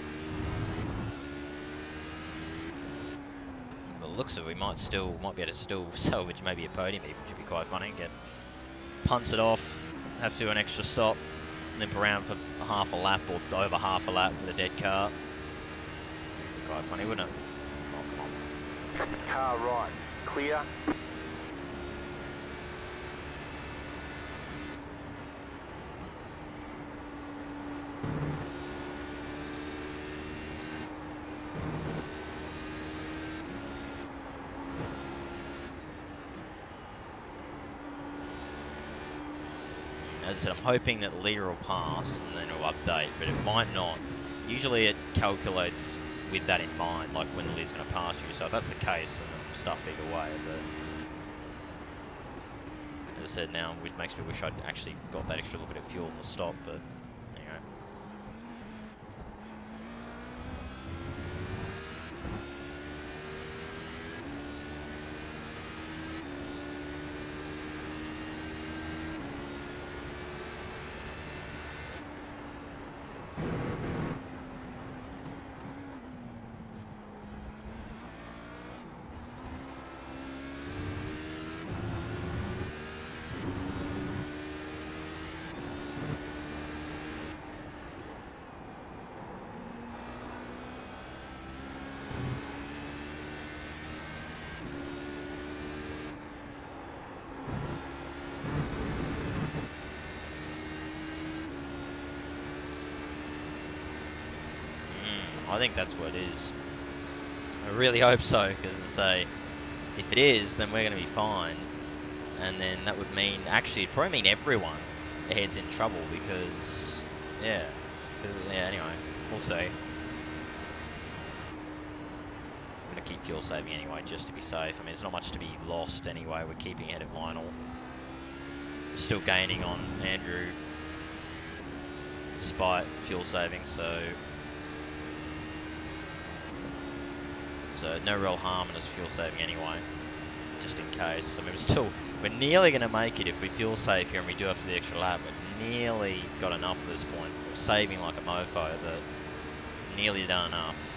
Speaker 1: But it looks like we might be able to still salvage maybe a podium, which would be quite funny. Get punts it off, have to do an extra stop, limp around for half a lap or over half a lap with a dead car. Would be quite funny, wouldn't it? Oh, come on.
Speaker 2: Car right. Clear.
Speaker 1: As I said, I'm hoping that the leader will pass and then it'll update, but it might not. Usually it calculates with that in mind, like when the leader's going to pass you. So if that's the case, then I'm stuffed either way. But as I said, now it makes me wish I'd actually got that extra little bit of fuel in the stop, but anyway. I think that's what it is. I really hope so, because I say, if it is, then we're going to be fine. And then that would mean, actually, it'd probably mean everyone ahead's in trouble, because, yeah. Anyway, we'll see. I'm going to keep fuel saving anyway, just to be safe. I mean, there's not much to be lost anyway. We're keeping ahead of Lionel. We're still gaining on Andrew, despite fuel saving, so no real harm in us fuel saving anyway, just in case. I mean, we're nearly going to make it if we fuel save here and we do have to the extra lap. We've nearly got enough at this point. We're saving like a mofo, but nearly done enough.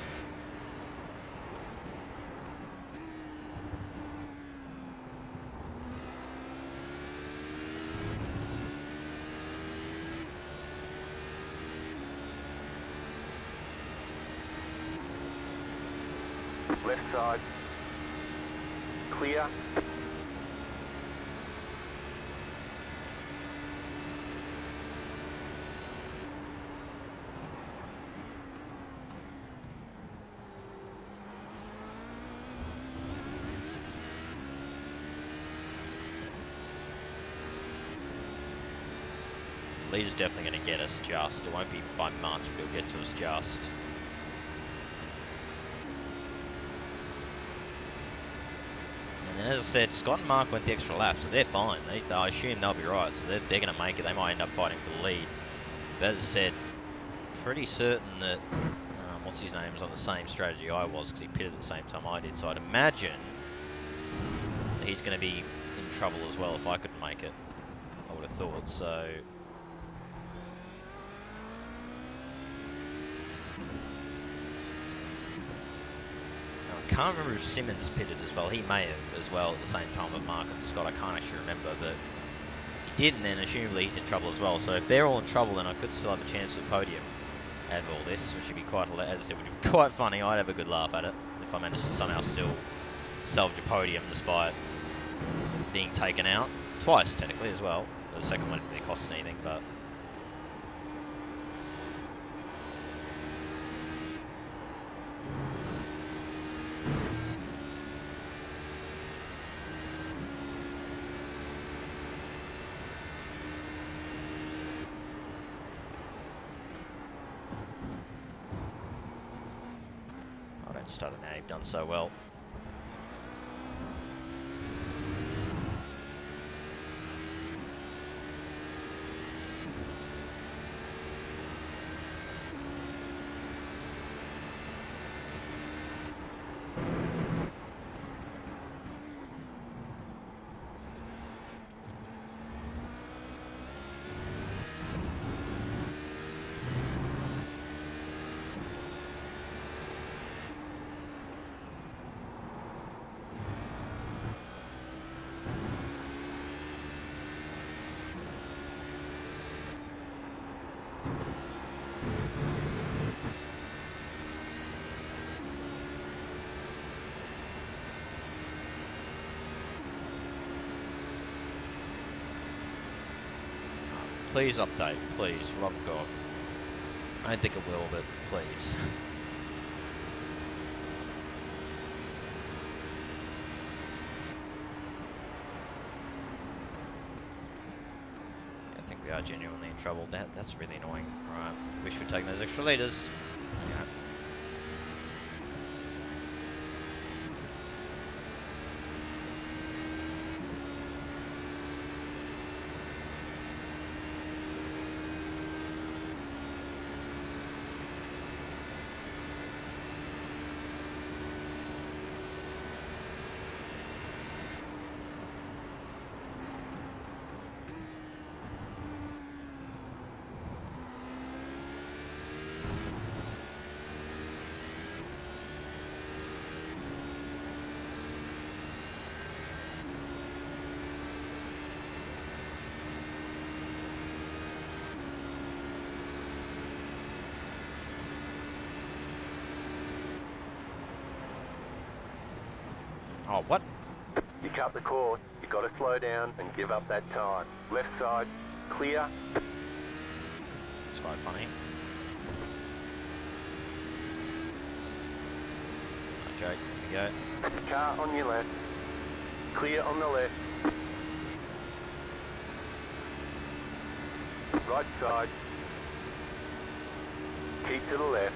Speaker 2: Left side. Clear.
Speaker 1: Leader's definitely going to get us just. It won't be by much, but he'll get to us just. And as I said, Scott and Mark went the extra lap, so they're fine. I assume they'll be right, so they're going to make it. They might end up fighting for the lead. But as I said, pretty certain that, what's his name, was on the same strategy I was, because he pitted at the same time I did. So I'd imagine that he's going to be in trouble as well if I couldn't make it. I would have thought, so... I can't remember if Simmons pitted as well. He may have as well at the same time with Mark and Scott. I can't actually remember, but if he didn't, then assumably he's in trouble as well. So if they're all in trouble, then I could still have a chance at the podium out of all this, which would be quite, as I said, would be quite funny. I'd have a good laugh at it if I managed to somehow still salvage a podium despite being taken out twice technically as well. The second one didn't really cost us anything, but. Stutter now, you've done so well. Please update, please, for love of God. I don't think it will, but please. I think we are genuinely in trouble. That's really annoying. Right, wish we'd taken those extra liters. Yeah. Oh, what?
Speaker 2: You cut the cord, you got to slow down and give up that time. Left side, clear.
Speaker 1: It's quite funny. Jake. Off we go.
Speaker 2: Car on your left. Clear on the left. Right side. Keep to the left.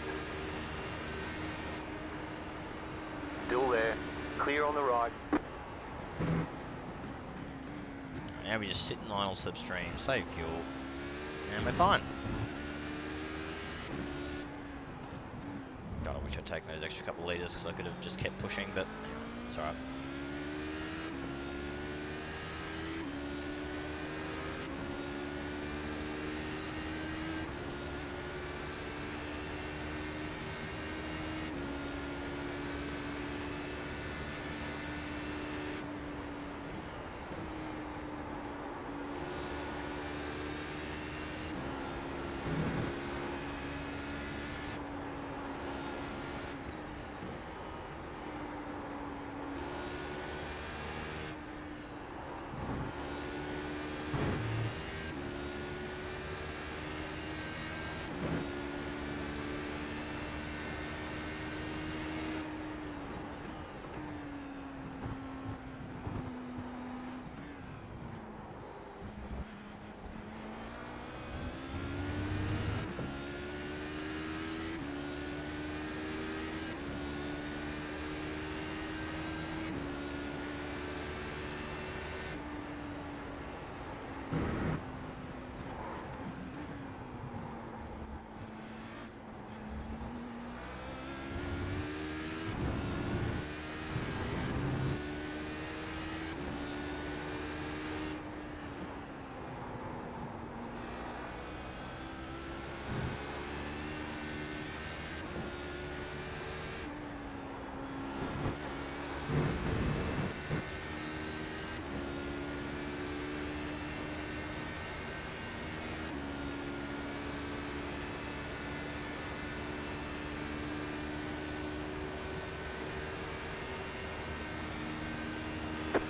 Speaker 2: Still there. Clear on the right.
Speaker 1: Now we just sit in idle slipstream, save fuel, and we're fine. God, I wish I'd taken those extra couple litres because I could have just kept pushing, but anyway, it's alright.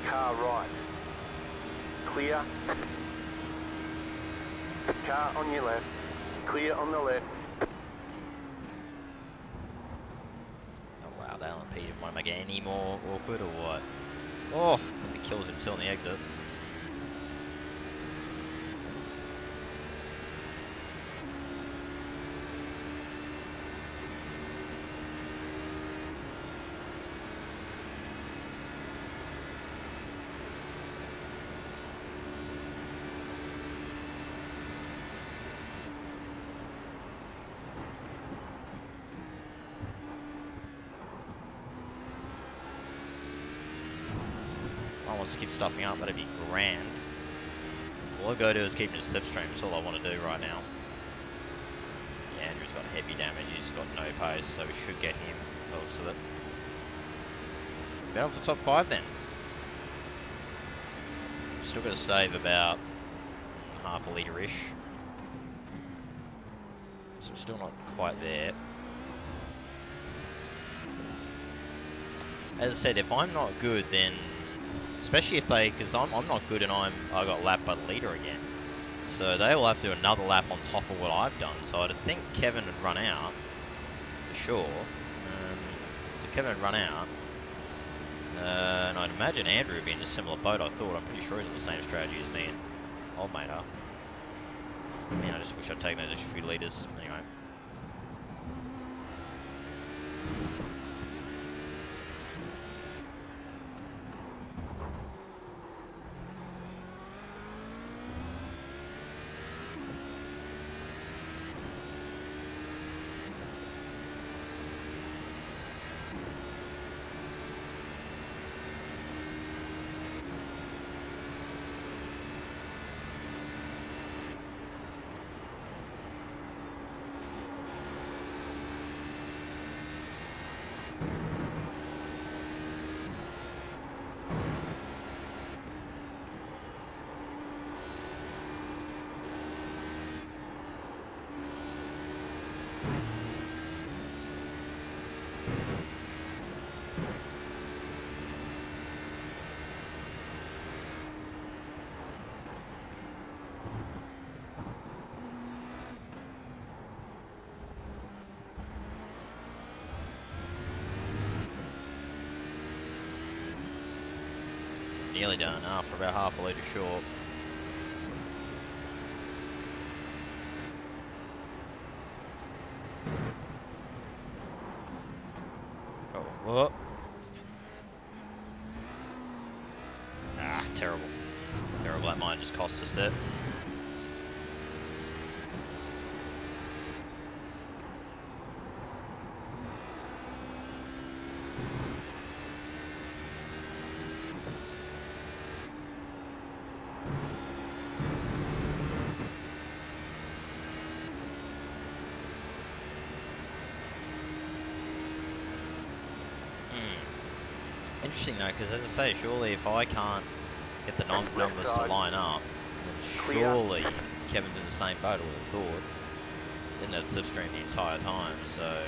Speaker 2: Car right. Clear. Car on your left. Clear on the left.
Speaker 1: Oh wow, that LMP didn't want to make it any more awkward or what? Oh, it kills him still on the exit. I want to keep stuffing up, that'd be grand. All I go to is keeping his slipstream, that's all I want to do right now. Yeah, Andrew's got heavy damage, he's got no pace, so we should get him, by the looks of it. Battle for top 5 then. Still got to save about half a litre-ish. So we're still not quite there. As I said, if I'm not good, then especially if they, because I'm not good and I got lapped by the leader again, so they will have to do another lap on top of what I've done. So I'd think Kevin would run out for sure. So Kevin would run out, and I'd imagine Andrew would be in a similar boat. I thought. I'm pretty sure he's on the same strategy as me and old mate are. Man, I just wish I'd taken those extra few litres. Anyway. Nearly done. For about half a litre short. Oh, whoa. Terrible. Terrible. That might just cost us that. Interesting though, because as I say, surely if I can't get the numbers to line up, then surely Kevin's in the same boat, I would have thought. Didn't have slipstream the entire time, so...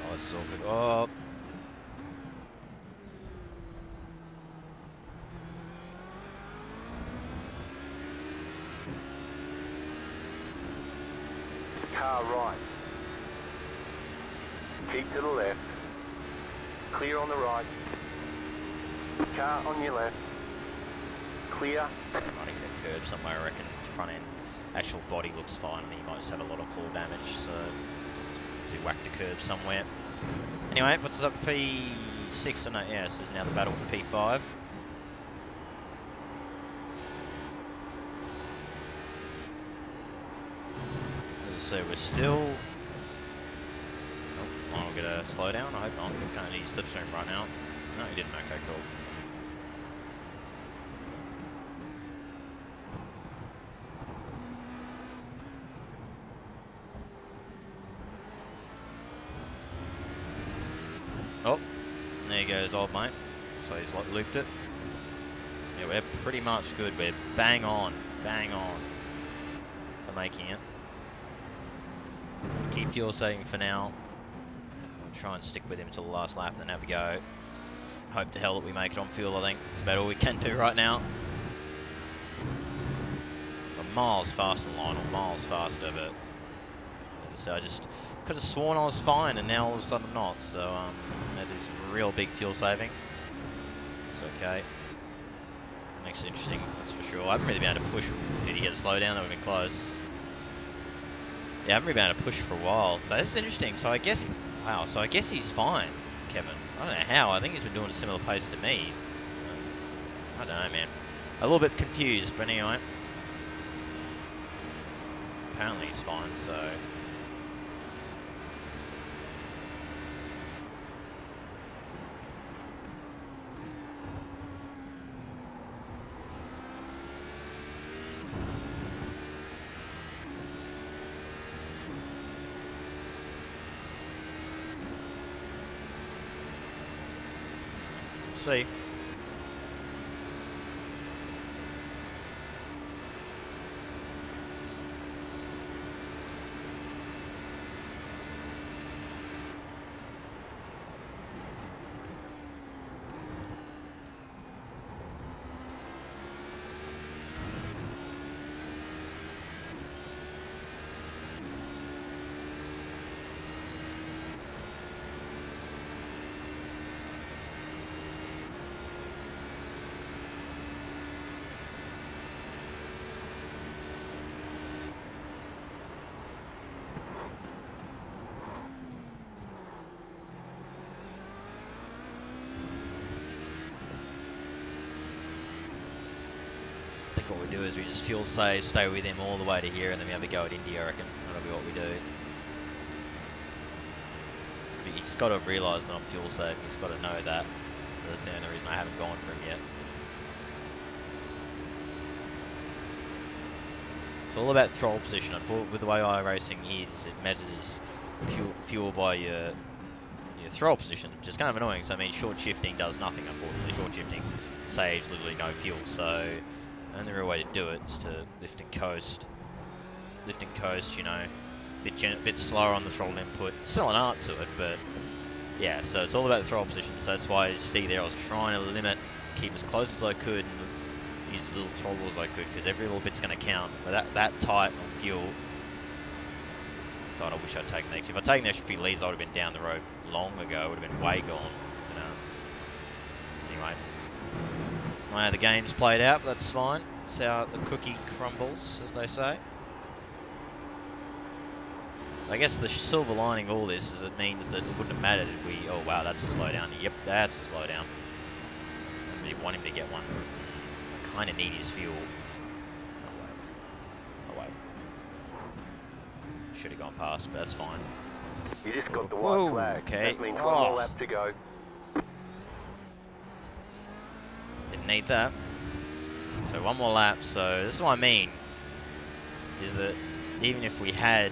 Speaker 1: Oh, it's all good. Oh!
Speaker 2: Car right. Keep to the left. Clear on the right. Car on your left. Clear.
Speaker 1: Might hit a curb somewhere, I reckon. Front end, actual body looks fine. I think he might just have a lot of floor damage, so he whacked a curb somewhere. Anyway, puts us up to P6, don't know. Yeah, this is now the battle for P5. As I say, we're still... Oh, I'll get a slowdown. I hope not. We can't use slipstream right now. No, he didn't. Okay, cool. Oh, there goes old mate. So he's like looped it. Yeah, we're pretty much good. We're bang on for making it. Keep fuel saving for now. We'll try and stick with him until the last lap and then have a go. Hope to hell that we make it on fuel, I think. That's about all we can do right now. We're miles faster than Lionel, miles faster, but so I just could have sworn I was fine, and now all of a sudden I'm not. So that is real big fuel saving. It's okay. Makes it interesting, that's for sure. I haven't really been able to push. Did he get a slowdown? That would have been close. Yeah, I haven't really been able to push for a while. So this is interesting. So I guess, wow. So I guess he's fine, Kevin. I don't know how. I think he's been doing a similar pace to me. I don't know, man. A little bit confused, but anyway. Apparently he's fine. So. See. what we do is we just fuel save, stay with him all the way to here, and then we have a go at India, I reckon. That'll be what we do. But he's got to have realised that I'm fuel saving. He's got to know that. That's the only reason I haven't gone for him yet. It's all about throttle position. I thought with the way iRacing is, it measures fuel by your throttle position, which is kind of annoying. So I mean, short shifting does nothing, unfortunately. Short shifting saves literally no fuel. So the only real way to do it is to lift and coast. Lift and coast, you know, a bit slower on the throttle input. Still an art to it, but yeah. So it's all about the throttle position. So that's why you see there, I was trying to limit, keep as close as I could, and use as little throttle as I could, because every little bit's going to count. But that tight on fuel, God, I wish I'd taken the extra. If I'd taken the extra few leads, I would have been down the road long ago. I would have been way gone. But, anyway, the game's played out, but that's fine. That's how the cookie crumbles, as they say. I guess the silver lining of all this is it means that it wouldn't have mattered if we... Oh, wow, that's a slowdown. Yep, that's a slowdown. I really want him to get one. I kind of need his fuel. Oh, wait. Should have gone past, but that's fine.
Speaker 2: You just got the white flag.
Speaker 1: Okay.
Speaker 2: That means one more lap to go.
Speaker 1: Didn't need that. So one more lap. So this is what I mean. Is that even if we had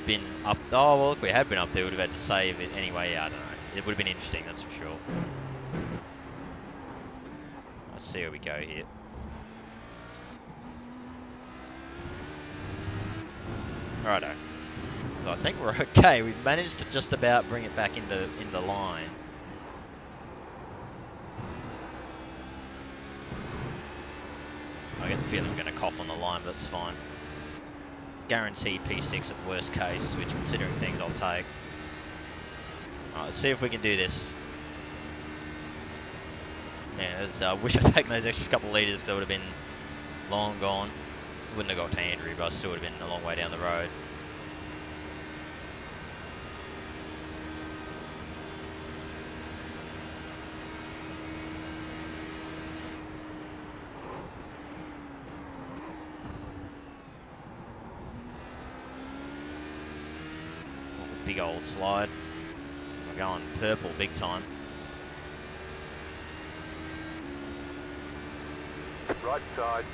Speaker 1: been up... Oh, well, if we had been up there, we would have had to save it anyway. Yeah, I don't know. It would have been interesting, that's for sure. Let's see where we go here. Righto. So I think we're okay. We've managed to just about bring it back into line. I get the feeling we're going to cough on the line, but that's fine. Guaranteed P6 at worst case, which considering things I'll take. Alright, let's see if we can do this. Yeah, I wish I'd taken those extra couple of litres because I would have been long gone. Wouldn't have got to Andrew, but I still would have been a long way down the road. Big old slide. We're going purple big time.
Speaker 2: Right side.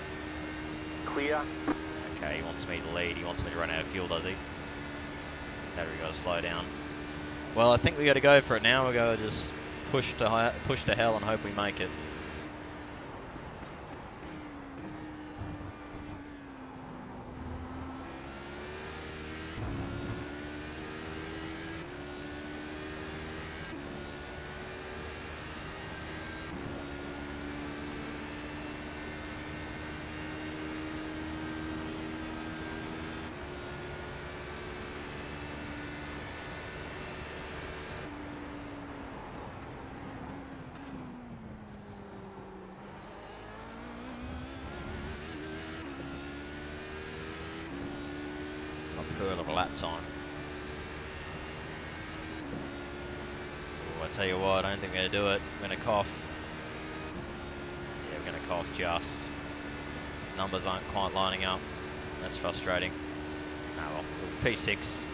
Speaker 2: Clear.
Speaker 1: Okay, he wants me to lead. He wants me to run out of fuel, does he? Battery got to slow down. Well, I think we got to go for it now. We got to just push to hell and hope we make it. Of a lap time. Ooh, I tell you what, I don't think we're going to do it. We're going to cough. Yeah, we're going to cough just. Numbers aren't quite lining up. That's frustrating. Oh well, P6.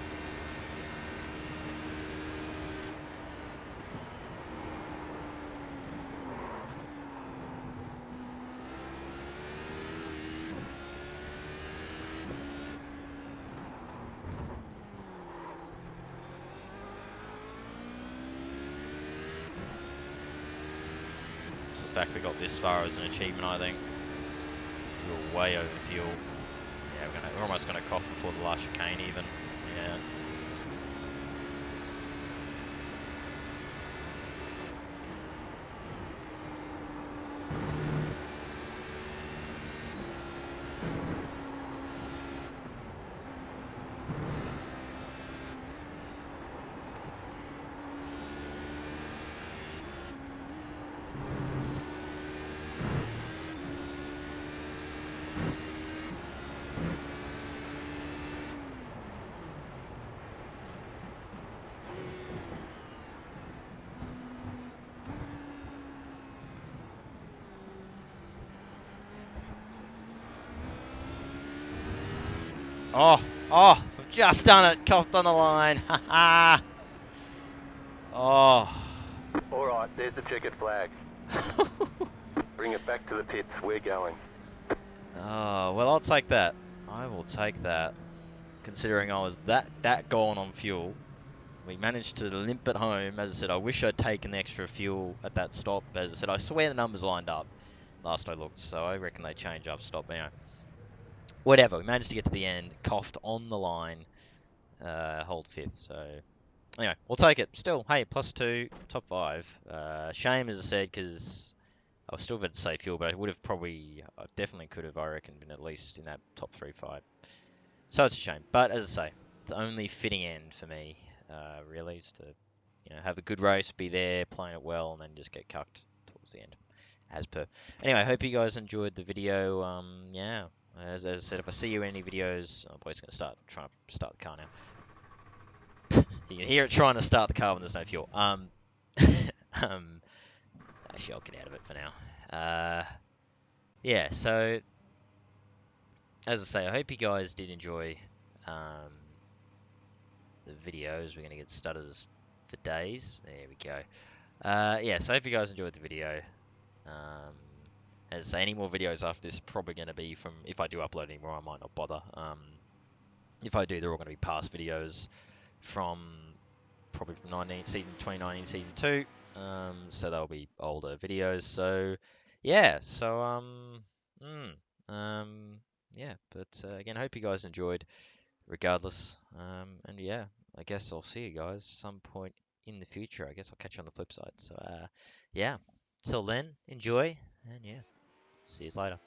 Speaker 1: The fact we got this far is an achievement, I think. We were way over fuel. Yeah, we're almost gonna cough before the last chicane even. Yeah. I've just done it. Coughed on the line. Ha ha. Oh.
Speaker 2: Alright, there's the checkered flag. Bring it back to the pits, we're going.
Speaker 1: Oh, well, I'll take that. I will take that. Considering I was that gone on fuel. We managed to limp it home. As I said, I wish I'd taken the extra fuel at that stop. As I said, I swear the numbers lined up last I looked, so I reckon they changed up stop. Anyway, whatever. We managed to get to the end, coughed on the line, hold fifth. So anyway, we'll take it. Still, hey, +2, top 5. Shame, as I said, because I was still about to say fuel, but I would have I definitely could have, I reckon, been at least in that top 3, 5. So it's a shame. But as I say, it's only fitting end for me, really, is to have a good race, be there, playing it well, and then just get cucked towards the end, as per. Anyway, I hope you guys enjoyed the video. Yeah, as I said, if I see you in any videos, I'm always going to trying to start the car now. You can hear it trying to start the car when there's no fuel. Um, actually, I'll get out of it for now. Yeah, so as I say, I hope you guys did enjoy um, the videos. We're going to get stutters for days. There we go. Yeah, so I hope you guys enjoyed the video. Um, as I say, any more videos after this are probably going to be from, if I do upload any more, I might not bother. If I do, they're all going to be past videos from probably from season 2019, season 2. So they'll be older videos. So yeah, yeah. But again, I hope you guys enjoyed regardless. And yeah, I guess I'll see you guys some point in the future. I guess I'll catch you on the flip side. So yeah, till then, enjoy, and yeah, see you later.